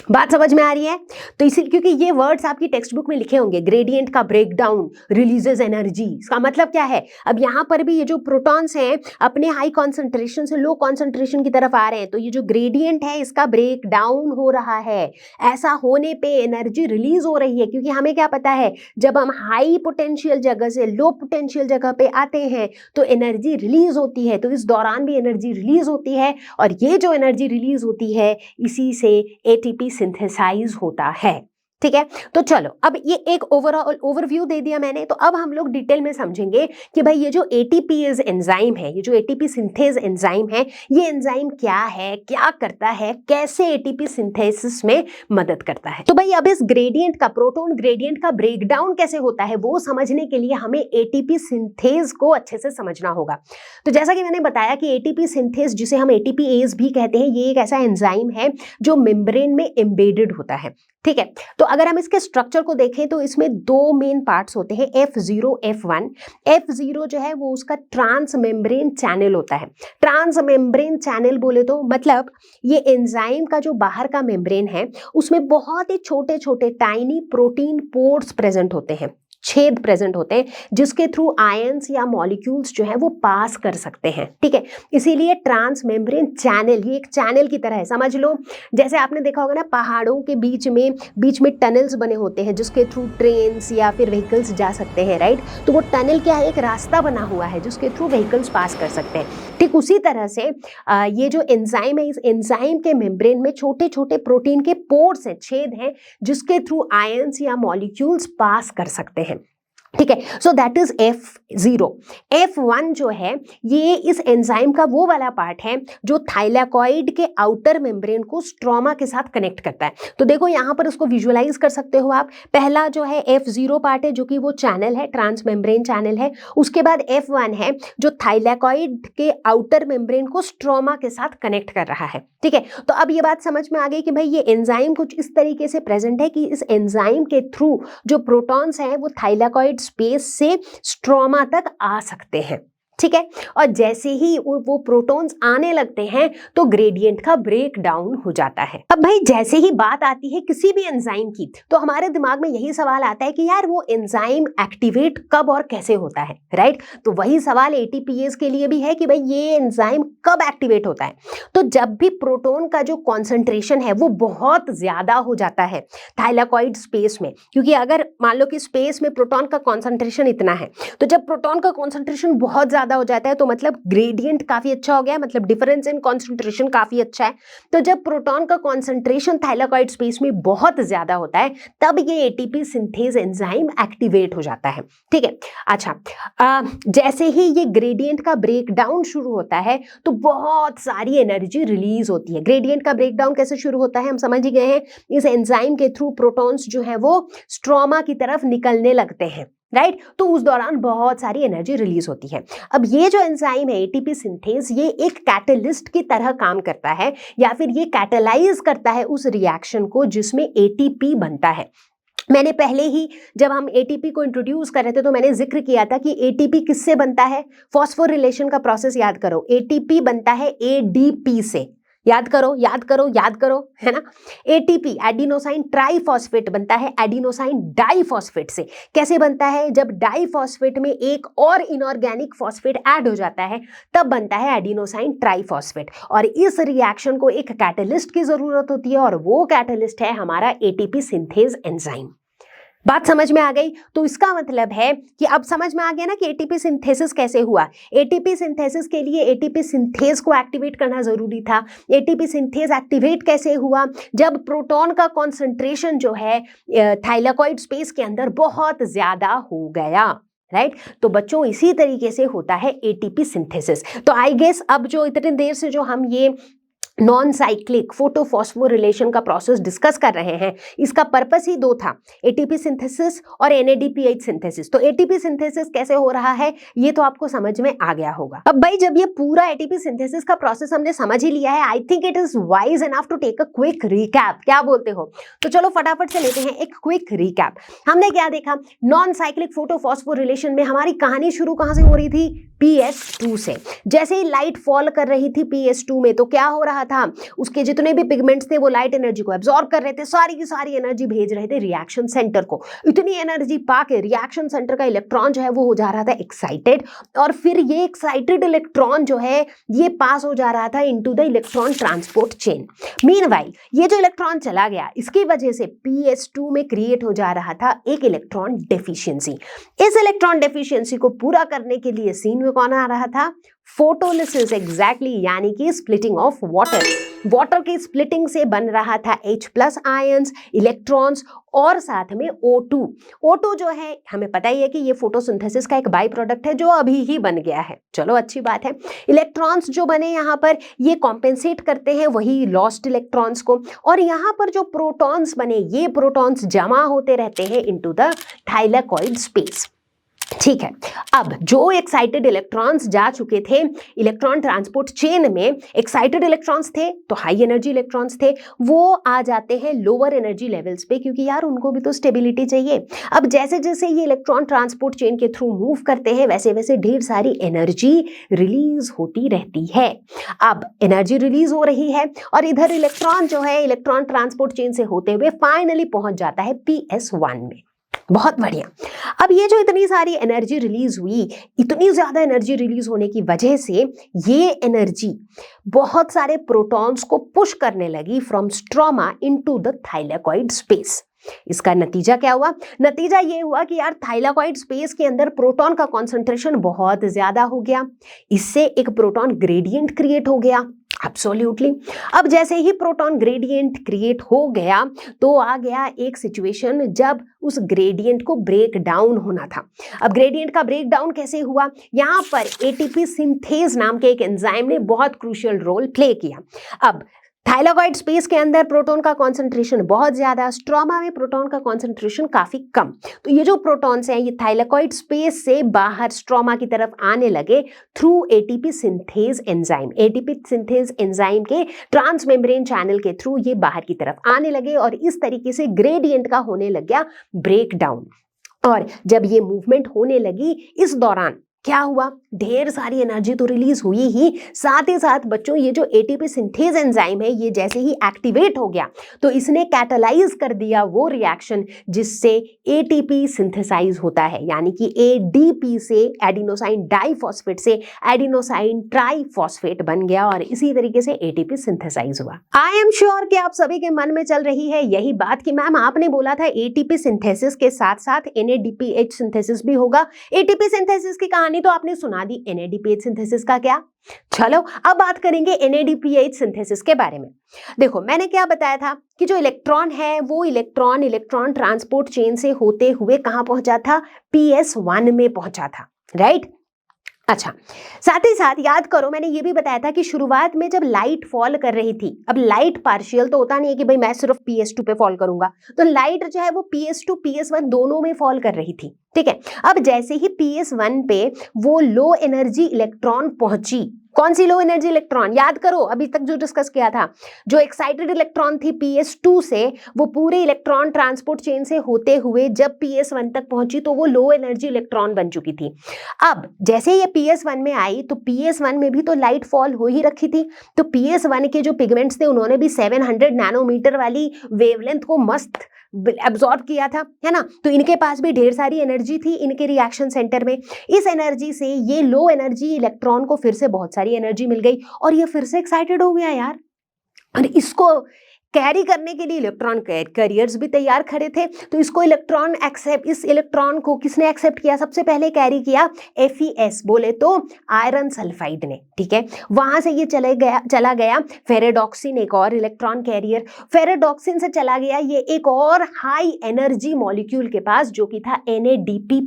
S2: बात समझ में आ रही है? तो इसी, क्योंकि ये वर्ड्स आपकी टेक्स्ट बुक में लिखे होंगे, ग्रेडियंट का ब्रेकडाउन रिलीजेस एनर्जी, इसका मतलब क्या है? अब यहाँ पर भी ये जो प्रोटॉन्स हैं अपने हाई कॉन्सेंट्रेशन से लो कॉन्सेंट्रेशन की तरफ आ रहे हैं, तो ये जो ग्रेडियंट है इसका ब्रेक डाउन हो रहा है। ऐसा होने पे एनर्जी रिलीज हो रही है, क्योंकि हमें क्या पता है, जब हम हाई पोटेंशियल जगह से लो पोटेंशियल जगह पे आते हैं तो एनर्जी रिलीज होती है, तो इस दौरान भी एनर्जी रिलीज होती है, और ये जो एनर्जी रिलीज होती है इसी से एटीपी सिंथेसाइज होता है। ठीक है, तो चलो अब ये एक ओवरऑल ओवरव्यू दे दिया मैंने, तो अब हम लोग डिटेल में समझेंगे कि भाई ये जो एटीपीएज एंजाइम है, ये जो एटीपी सिंथेज एंजाइम है, ये एंजाइम क्या है, क्या करता है, कैसे एटीपी सिंथेसिस में मदद करता है। तो भाई अब इस ग्रेडियंट का, प्रोटॉन ग्रेडियंट का ब्रेकडाउन कैसे होता है वो समझने के लिए हमें एटीपी सिंथेज को अच्छे से समझना होगा। तो जैसा कि मैंने बताया कि एटीपी सिंथेज, जिसे हम एटीपीएज भी कहते हैं, ये एक ऐसा एंजाइम है जो मेम्ब्रेन में एम्बेडेड होता है। ठीक है, तो अगर हम इसके स्ट्रक्चर को देखें तो इसमें दो मेन पार्ट्स होते हैं, F0 F1। F0 जो है वो उसका ट्रांस मेम्ब्रेन चैनल होता है। ट्रांस मेम्ब्रेन चैनल बोले तो मतलब ये एंजाइम का जो बाहर का मेम्ब्रेन है उसमें बहुत ही छोटे छोटे टाइनी प्रोटीन पोर्स प्रेजेंट होते हैं, छेद प्रेजेंट होते हैं, जिसके थ्रू आयंस या मॉलिक्यूल्स जो है वो पास कर सकते हैं। ठीक है, इसीलिए ट्रांस मेम्ब्रेन चैनल, ये एक चैनल की तरह है, समझ लो। जैसे आपने देखा होगा ना, पहाड़ों के बीच में टनल्स बने होते हैं जिसके थ्रू ट्रेन्स या फिर व्हीकल्स जा सकते हैं, राइट? तो वो टनल क्या है, एक रास्ता बना हुआ है जिसके थ्रू व्हीकल्स पास कर सकते हैं। ठीक उसी तरह से ये जो एंजाइम है, इस एंजाइम के मेम्ब्रेन में छोटे छोटे प्रोटीन के पोर्स हैं, छेद हैं, जिसके थ्रू आयंस या मॉलिक्यूल्स पास कर सकते हैं। ठीक है, so that is F0। F1 जो है ये इस एंजाइम का वो वाला पार्ट है जो थाइलाकॉइड के आउटर मेम्ब्रेन को स्ट्रोमा के साथ कनेक्ट करता है। तो देखो यहाँ पर उसको विजुअलाइज कर सकते हो आप। पहला जो है F0 पार्ट है जो कि वो चैनल है, ट्रांस मेम्ब्रेन चैनल है। उसके बाद F1 है जो थाइलाकॉइड के आउटर मेम्ब्रेन को स्ट्रोमा के साथ कनेक्ट कर रहा है। ठीक है, तो अब ये बात समझ में आ गई कि भाई ये एंजाइम कुछ इस तरीके से प्रेजेंट है कि इस एंजाइम के थ्रू जो प्रोटॉन्स हैं वो थाइलाकॉइड स्पेस से स्ट्रोमा तक आ सकते हैं। ठीक है, और जैसे ही वो प्रोटॉन्स आने लगते हैं तो ग्रेडियंट का ब्रेक डाउन हो जाता है। अब भाई जैसे ही बात आती है किसी भी एंजाइम की, तो हमारे दिमाग में यही सवाल आता है कि यार वो एंजाइम एक्टिवेट कब और कैसे होता है, राइट? तो वही सवाल एटीपीएज के लिए भी है कि भाई ये एंजाइम कब एक्टिवेट होता है। तो जब भी प्रोटॉन का जो कॉन्सेंट्रेशन है वो बहुत ज्यादा हो जाता है थाइलाकॉइड स्पेस में, क्योंकि अगर मान लो कि स्पेस में प्रोटॉन का कॉन्सेंट्रेशन इतना है, तो जब प्रोटॉन का कॉन्सेंट्रेशन बहुत ज्यादा हो जाता है तो मतलब ग्रेडियंट काफी अच्छा हो गया, मतलब डिफरेंस इन कॉन्सेंट्रेशन काफी अच्छा है। तो जब प्रोटॉन का कॉन्सेंट्रेशन थाइलाकॉइड स्पेस में बहुत ज्यादा होता है तब ये एटीपी सिंथेज एंजाइम एक्टिवेट हो जाता है। ठीक है, अच्छा, जैसे ही ये ग्रेडियंट का ब्रेक डाउन शुरू होता है तो बहुत सारी एनर्जी रिलीज होती है। ग्रेडियंट का ब्रेक डाउन कैसे शुरू होता है हम समझ ही गए हैं, इस एंजाइम के थ्रू प्रोटॉन्स जो है वो स्ट्रोमा की तरफ निकलने लगते हैं, राइट? तो उस दौरान बहुत सारी एनर्जी रिलीज होती है। अब ये जो एंजाइम है एटीपी सिंथेज, ये एक कैटलिस्ट की तरह काम करता है, या फिर ये कैटलाइज करता है उस रिएक्शन को जिसमें एटीपी बनता है। मैंने पहले ही जब हम एटीपी को इंट्रोड्यूस कर रहे थे तो मैंने जिक्र किया था कि एटीपी किससे बनता है, फॉस्फोरिलेशन का प्रोसेस याद करो। एटीपी बनता है एडीपी से, याद करो याद करो याद करो, है ना? एटीपी एडिनोसाइन ट्राइफॉस्फेट बनता है एडिनोसाइन डाइफॉस्फेट से। कैसे बनता है? जब डाइफॉस्फेट में एक और इनऑर्गेनिक फॉस्फेट ऐड हो जाता है तब बनता है एडिनोसाइन ट्राइफॉस्फेट। और इस रिएक्शन को एक कैटलिस्ट की जरूरत होती है और वो कैटलिस्ट है हमारा एटीपी सिंथेज एंजाइम। बात समझ में आ गई? तो इसका मतलब है कि अब समझ में आ गया ना कि एटीपी सिंथेसिस कैसे हुआ। एटीपी सिंथेसिस के लिए एटीपी सिंथेज को एक्टिवेट करना जरूरी था। एटीपी सिंथेज एक्टिवेट कैसे हुआ? जब प्रोटॉन का कॉन्सेंट्रेशन जो है थाइलाकॉइड स्पेस के अंदर बहुत ज्यादा हो गया, राइट? तो बच्चों इसी तरीके से होता है एटीपी सिंथेसिस। तो आई गेस अब जो इतनी देर से जो हम ये नॉन साइक्लिक फोटोफॉस्फोरिलेशन का प्रोसेस डिस्कस कर रहे हैं। इसका पर्पस ही दो था, एटीपी सिंथेसिस और NADPH सिंथेसिस। तो एटीपी सिंथेसिस कैसे हो रहा है ये तो आपको समझ में आ गया होगा। अब भाई जब ये पूरा एटीपी सिंथेसिस का प्रोसेस हमने समझ ही लिया है, I think it is wise enough to take a quick recap. क्या बोलते हो? तो चलो फटाफट से लेते हैं एक क्विक रिकैप। हमने क्या देखा? नॉन साइक्लिक फोटोफॉस्फोरिलेशन में हमारी कहानी शुरू कहां से हो रही थी? PS2 से। जैसे ही लाइट फॉल कर रही थी PS2 में तो क्या हो रहा था? उसके जितने भी पिगमेंट्स थे वो लाइट एनर्जी को एब्जॉर्ब कर रहे थे, सारी की सारी एनर्जी भेज रहे थे रिएक्शन सेंटर को। इतनी एनर्जी पाके रिएक्शन सेंटर का इलेक्ट्रॉन जो है वो हो जा रहा था एक्साइटेड, और फिर ये एक्साइटेड इलेक्ट्रॉन जो है ये पास हो जा रहा था into the electron transport chain. Meanwhile ये जो इलेक्ट्रॉन चला गया इसकी वजह से PS2 में क्रिएट हो जा रहा था एक इलेक्ट्रॉन डेफिशिएंसी। इस इलेक्ट्रॉन डेफिशिएंसी को पूरा करने के लिए सीन में कौन आ रहा था? फोटोलिसिस, एग्जैक्टली, यानी कि स्प्लिटिंग ऑफ वाटर। वाटर की स्प्लिटिंग से बन रहा था H+ आयंस, इलेक्ट्रॉन्स और साथ में O2। O2 जो है हमें पता ही है कि ये फोटोसिंथेसिस का एक बाई प्रोडक्ट है जो अभी ही बन गया है। चलो अच्छी बात है। इलेक्ट्रॉन्स जो बने यहाँ पर ये कॉम्पेंसेट करते हैं वही लॉस्ट इलेक्ट्रॉन्स को, और यहाँ पर जो प्रोटॉन्स बने ये प्रोटॉन्स जमा होते रहते हैं इनटू द थाइलेकॉइड स्पेस। ठीक है, अब जो एक्साइटेड इलेक्ट्रॉन्स जा चुके थे इलेक्ट्रॉन ट्रांसपोर्ट चेन में, एक्साइटेड इलेक्ट्रॉन्स थे तो हाई एनर्जी इलेक्ट्रॉन्स थे, वो आ जाते हैं लोअर एनर्जी लेवल्स पे, क्योंकि यार उनको भी तो स्टेबिलिटी चाहिए। अब जैसे जैसे ये इलेक्ट्रॉन ट्रांसपोर्ट चेन के थ्रू मूव करते हैं वैसे वैसे ढेर सारी एनर्जी रिलीज होती रहती है। अब एनर्जी रिलीज हो रही है और इधर इलेक्ट्रॉन जो है इलेक्ट्रॉन ट्रांसपोर्ट चेन से होते हुए फाइनली पहुंच जाता है PS1 में। बहुत बढ़िया। अब ये जो इतनी सारी एनर्जी रिलीज हुई, इतनी ज्यादा एनर्जी रिलीज होने की वजह से ये एनर्जी बहुत सारे प्रोटॉन्स को पुश करने लगी from stroma into the thylakoid space. इसका नतीजा क्या हुआ? नतीजा ये हुआ कि यार थाइलेकॉइड स्पेस के अंदर प्रोटॉन का कॉन्सेंट्रेशन बहुत ज्यादा हो गया, इससे एक प्रोटॉन ग्रेडियंट क्रिएट हो गया। एब्सोल्युटली। अब जैसे ही प्रोटॉन ग्रेडियंट क्रिएट हो गया तो आ गया एक सिचुएशन जब उस ग्रेडियंट को ब्रेक डाउन होना था। अब ग्रेडियंट का ब्रेक डाउन कैसे हुआ? यहाँ पर एटीपी सिंथेज नाम के एक एंजाइम ने बहुत क्रूशियल रोल प्ले किया। अब थाइलेकॉइड स्पेस के अंदर प्रोटॉन का कॉन्सेंट्रेशन बहुत ज्यादा, स्ट्रोमा में प्रोटॉन का कॉन्सेंट्रेशन काफी कम। तो ये जो प्रोटॉन्स हैं ये थाइलेकॉइड स्पेस से बाहर स्ट्रोमा की तरफ आने लगे through ATP synthase enzyme. ATP synthase enzyme के ट्रांस मेम्ब्रेन चैनल के थ्रू ये बाहर की तरफ आने लगे और इस तरीके से ग्रेडियंट का होने लग गया ब्रेक डाउन। और जब ये मूवमेंट होने लगी इस दौरान क्या हुआ? ढेर सारी एनर्जी तो रिलीज हुई ही, साथ ही साथ बच्चों ये जो एटीपी सिंथेज एंजाइम है ये जैसे ही एक्टिवेट हो गया तो इसने कैटालाइज कर दिया वो रिएक्शन जिससे एटीपी सिंथेसाइज होता है, यानी कि ADP से एडिनोसाइन डाइफॉस्फेट से एडिनोसाइन ट्राइफॉस्फेट बन गया और इसी तरीके से एटीपी सिंथेसाइज हुआ। आई एम श्योर कि आप सभी के मन में चल रही है यही बात कि मैम आपने बोला था एटीपी सिंथेसिस के साथ साथ NADPH सिंथेसिस भी होगा। एटीपी सिंथेसिस की कहानी तो आपने सुना दी, NADPH सिंथेसिस का क्या? चलो अब बात करेंगे NADPH सिंथेसिस के बारे में। देखो मैंने क्या बताया था कि जो इलेक्ट्रॉन है वो इलेक्ट्रॉन ट्रांसपोर्ट चेन से होते हुए कहां पहुंचा था? PS1 में पहुंचा था, राइट? अच्छा, साथ ही साथ याद करो मैंने ये भी बताया था कि शुरुआत में जब लाइट फॉल कर रही थी, अब लाइट पार्शियल तो होता नहीं है कि भाई मैं सिर्फ PS2 पे फॉल करूंगा, तो लाइट जो है वो PS2 PS1 दोनों में फॉल कर रही थी। ठीक है, अब जैसे ही PS1 पे वो लो एनर्जी इलेक्ट्रॉन पहुंची, कौन सी लो एनर्जी इलेक्ट्रॉन? याद करो अभी तक जो डिस्कस किया था, जो एक्साइटेड इलेक्ट्रॉन थी PS2 से वो पूरे इलेक्ट्रॉन ट्रांसपोर्ट चेन से होते हुए जब PS1 तक पहुंची तो वो लो एनर्जी इलेक्ट्रॉन बन चुकी थी। अब जैसे ये PS1 में आई तो PS1 में भी तो लाइट फॉल हो ही रखी थी, तो PS1 के जो पिगमेंट्स थे उन्होंने भी 700 नैनोमीटर वाली वेवलेंथ को मस्त एब्जॉर्ब किया था, है ना? तो इनके पास भी ढेर सारी एनर्जी थी इनके रिएक्शन सेंटर में। इस एनर्जी से ये लो एनर्जी इलेक्ट्रॉन को फिर से बहुत सारी एनर्जी मिल गई और ये फिर से एक्साइटेड हो गया यार, और इसको कैरी करने के लिए इलेक्ट्रॉन कैरियर्स भी तैयार खड़े थे। तो इसको इस इलेक्ट्रॉन को किसने एक्सेप्ट किया? सबसे पहले कैरी किया FeS, बोले तो आयरन सल्फाइड ने, ठीक है। वहां से ये चला गया फेरेडॉक्सिन, एक और इलेक्ट्रॉन कैरियर। फेरेडॉक्सिन से चला गया ये एक और हाई एनर्जी मॉलिक्यूल के पास, जो कि था NADP+।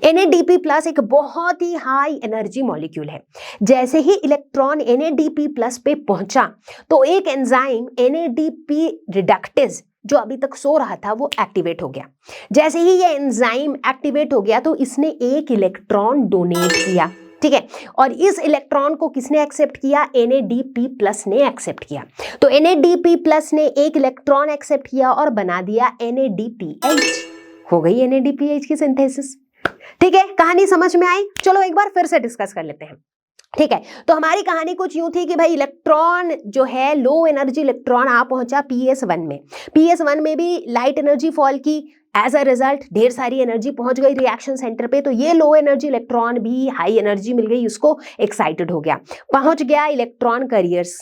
S2: NADP+ एक बहुत ही हाई एनर्जी मॉलिक्यूल है। जैसे ही इलेक्ट्रॉन NADP+ पे पहुंचा तो एक एंजाइम NADP रिडक्टेज जो अभी तक सो रहा था वो एक्टिवेट हो गया। जैसे ही ये एंजाइम एक्टिवेट हो गया तो इसने एक इलेक्ट्रॉन डोनेट किया, ठीक है। और इस इलेक्ट्रॉन को किसने एक्सेप्ट किया? NADP+ ने एक्सेप्ट किया। तो NADP+ ने एक इलेक्ट्रॉन एक्सेप्ट किया और बना दिया NADPH। हो गई NADPH की सिंथेसिस, ठीक है। कहानी समझ में आई? चलो एक बार फिर से डिस्कस कर लेते हैं, ठीक है। तो हमारी कहानी कुछ यूं थी कि भाई इलेक्ट्रॉन जो है, लो एनर्जी इलेक्ट्रॉन आ पहुंचा PS1 में। PS1 में भी लाइट एनर्जी फॉल की, एज अ रिजल्ट ढेर सारी एनर्जी पहुंच गई रिएक्शन सेंटर पे। तो ये लो एनर्जी इलेक्ट्रॉन भी हाई एनर्जी मिल गई, उसको एक्साइटेड हो गया, पहुंच गया इलेक्ट्रॉन कैरियर्स।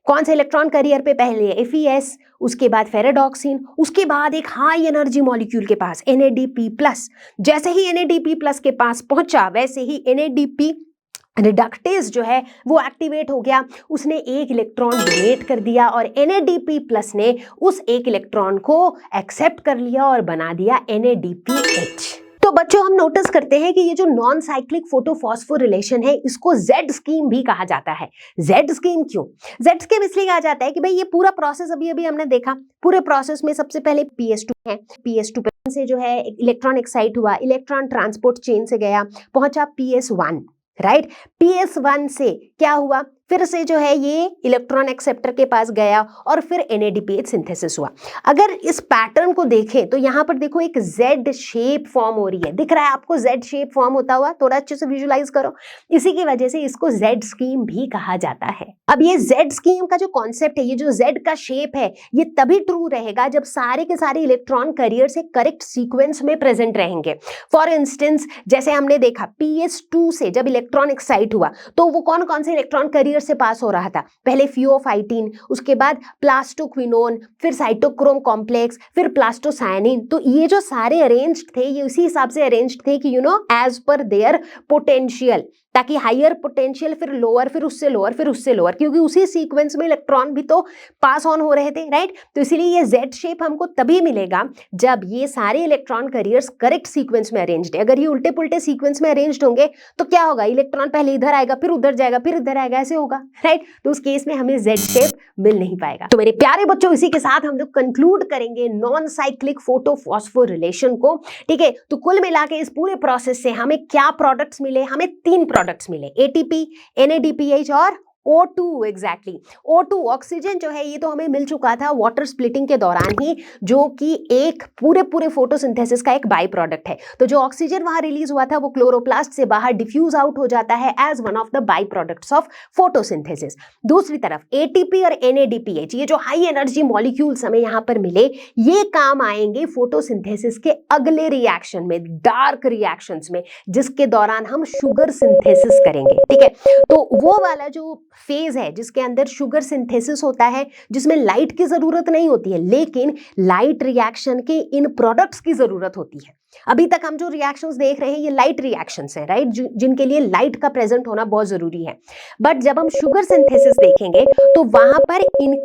S2: कौन से इलेक्ट्रॉन कैरियर पे? पहले FeS, उसके बाद फेरेडॉक्सिन, उसके बाद एक हाई एनर्जी मॉलिक्यूल के पास NADP+। जैसे ही NADP+ के पास पहुंचा वैसे ही NADP रिडक्टेज जो है वो एक्टिवेट हो गया, उसने एक इलेक्ट्रॉन डोनेट कर दिया और NADP+ ने उस एक इलेक्ट्रॉन को एक्सेप्ट कर लिया और बना दिया NADPH। तो बच्चों हम नोटिस करते हैं कि ये जो नॉन साइक्लिक फोटोफॉस्फोरिलेशन है इसको Z स्कीम भी कहा जाता है। Z स्कीम क्यों? Z स्कीम इसलिए कहा जाता है कि भाई ये पूरा प्रोसेस अभी हमने देखा, पूरे प्रोसेस में सबसे पहले PS2 है, PS2 से जो है इलेक्ट्रॉन एक्साइट हुआ, इलेक्ट्रॉन ट्रांसपोर्ट चेन से गया, पहुंचा PS1, राइट। PS1 से क्या हुआ? फिर से जो है ये इलेक्ट्रॉन एक्सेप्टर के पास गया और फिर NADPH सिंथेसिस हुआ। अगर इस पैटर्न को देखें तो यहाँ पर देखो एक Z शेप फॉर्म हो रही है, दिख रहा है आपको Z शेप फॉर्म होता हुआ? थोड़ा अच्छे से विजुलाइज करो। इसी की वजह से इसको Z स्कीम भी कहा जाता है। अब ये Z स्कीम का जो कॉन्सेप्ट है, ये जो Z का शेप है, ये तभी ट्रू रहेगा जब सारे के सारे इलेक्ट्रॉन कैरियर से करेक्ट सीक्वेंस में प्रेजेंट रहेंगे। फॉर इंस्टेंस जैसे हमने देखा PS2 से जब इलेक्ट्रॉन एक्साइट हुआ तो वो कौन कौन से इलेक्ट्रॉन कैरियर से पास हो रहा था? पहले फियोफाइटिन, उसके बाद प्लास्टोक्विनोन, फिर साइटोक्रोम कॉम्प्लेक्स, फिर प्लास्टोसायनिन। तो ये जो सारे अरेंज्ड थे ये उसी हिसाब से अरेंज्ड थे कि एज पर देयर पोटेंशियल, ताकि हायर पोटेंशियल फिर लोअर, फिर उससे लोअर, फिर उससे लोअर, क्योंकि उसी सीक्वेंस में इलेक्ट्रॉन भी तो पास ऑन हो रहे थे, राइट। तो इसीलिए ये Z शेप हमको तभी मिलेगा जब ये सारे इलेक्ट्रॉन कैरियर्स करेक्ट सीक्वेंस में अरेंज्ड है। अगर ये उल्टे पुल्टे सीक्वेंस में अरेंज्ड होंगे तो क्या होगा? इलेक्ट्रॉन पहले इधर आएगा, फिर उधर जाएगा, फिर इधर आएगा, ऐसे होगा, राइट। तो उस केस में हमें Z शेप मिल नहीं पाएगा। तो मेरे प्यारे बच्चों इसी के साथ हम लोग कंक्लूड करेंगे नॉन साइक्लिक फोटोफॉस्फोरिलेशन को, ठीक है। तो कुल मिला के इस पूरे प्रोसेस से हमें क्या प्रोडक्ट्स मिले? हमें 3 प्रोडक्ट्स मिले, ATP, NADPH और O2 एग्जैक्टली। O2 ऑक्सीजन जो है ये तो हमें मिल चुका था वाटर स्प्लिटिंग के दौरान ही, जो कि एक पूरे फोटोसिंथेसिस का एक बाई प्रोडक्ट है। तो जो ऑक्सीजन वहां रिलीज हुआ था वो क्लोरोप्लास्ट से बाहर डिफ्यूज आउट हो जाता है as one of the by products of photosynthesis. दूसरी तरफ ATP और NADPH ये जो हाई एनर्जी मॉलिक्यूल्स हमें यहाँ पर मिले, ये काम आएंगे फोटोसिंथेसिस के अगले रिएक्शन में, डार्क रिएक्शंस में, जिसके दौरान हम शुगर सिंथेसिस करेंगे, ठीक है। तो वो वाला जो फेज है जिसके अंदर शुगर सिंथेसिस होता है, जिसमें लाइट की जरूरत नहीं होती है, लेकिन लाइट रिएक्शन के इन प्रोडक्ट्स की जरूरत होती है। अभी तक हम जो रिएक्शंस देख रहे हैं ये लाइट रिएक्शंस हैं, राइट, जिनके लिए लाइट का प्रेजेंट होना बहुत जरूरी है। बट जब हम शुगर सिंथेसिस देखेंगे तो वहां पर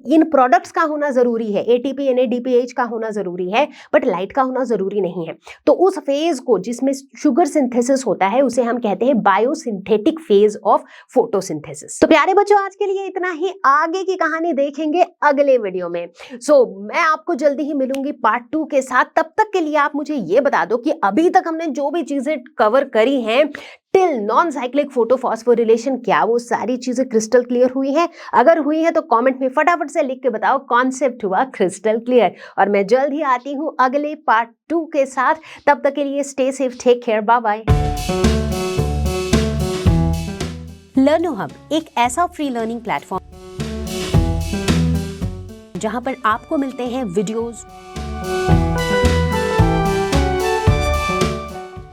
S2: इन प्रोडक्ट्स का होना जरूरी है, ATP NADPH का होना जरूरी है, बट लाइट का होना जरूरी नहीं है। तो उस फेज को जिसमें शुगर सिंथेसिस होता है उसे हम कहते हैं बायोसिंथेटिक फेज ऑफ फोटोसिंथेसिस। तो प्यारे बच्चों आज के लिए इतना ही, आगे की कहानी देखेंगे अगले वीडियो में। मैं आपको जल्दी ही मिलूंगी पार्ट 2 के साथ। तब तक के लिए आप मुझे ये बता दो कि अभी तक हमने जो भी चीजें कवर करी हैं टिल नॉन साइक्लिक फोटोफॉस्फोरिलेशन, क्या वो सारी चीजें क्रिस्टल क्लियर हुई हैं? अगर हुई है तो कमेंट में फटाफट से लिख के बताओ कॉन्सेप्ट हुआ क्रिस्टल क्लियर। और मैं जल्द ही आती हूँ अगले पार्ट 2 के साथ। तब तक के लिए stay safe, take care, bye bye. Learno hub एक ऐसा फ्री लर्निंग प्लेटफॉर्म जहां पर आपको मिलते हैं videos,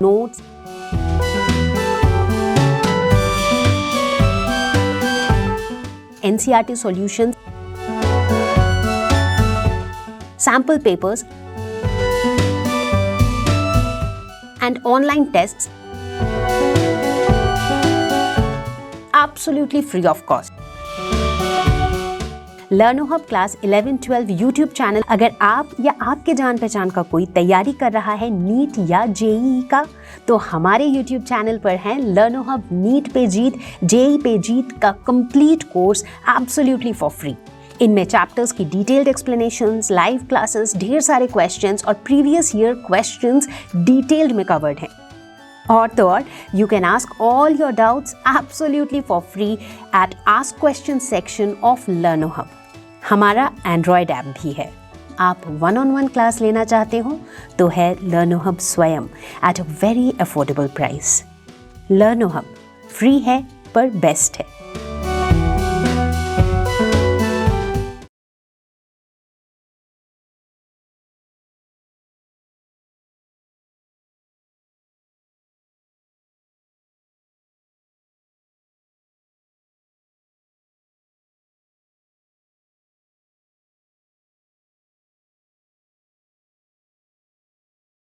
S2: notes, NCERT solutions, sample papers, and online tests absolutely free of cost. LearnoHub class 11-12 YouTube channel, अगर आप या आपके जान पहचान का कोई तैयारी कर रहा है नीट या जेईई का, तो हमारे यूट्यूब चैनल पर है LearnoHub नीट पे जीत, जेईई पे जीत का complete course absolutely for free. इनमें चैप्टर्स की डिटेल्ड एक्सप्लेनेशंस, लाइव क्लासेस, ढेर सारे क्वेश्चंस और प्रीवियस ईयर क्वेश्चंस डिटेल्ड में कवर्ड हैं। और तो और you can ask all your doubts absolutely for free at ask question section of LearnoHub। हमारा एंड्रॉयड ऐप भी है। आप 1-on-1 क्लास लेना चाहते हो तो है LearnoHub स्वयं at a very affordable price. LearnoHub free है पर बेस्ट है।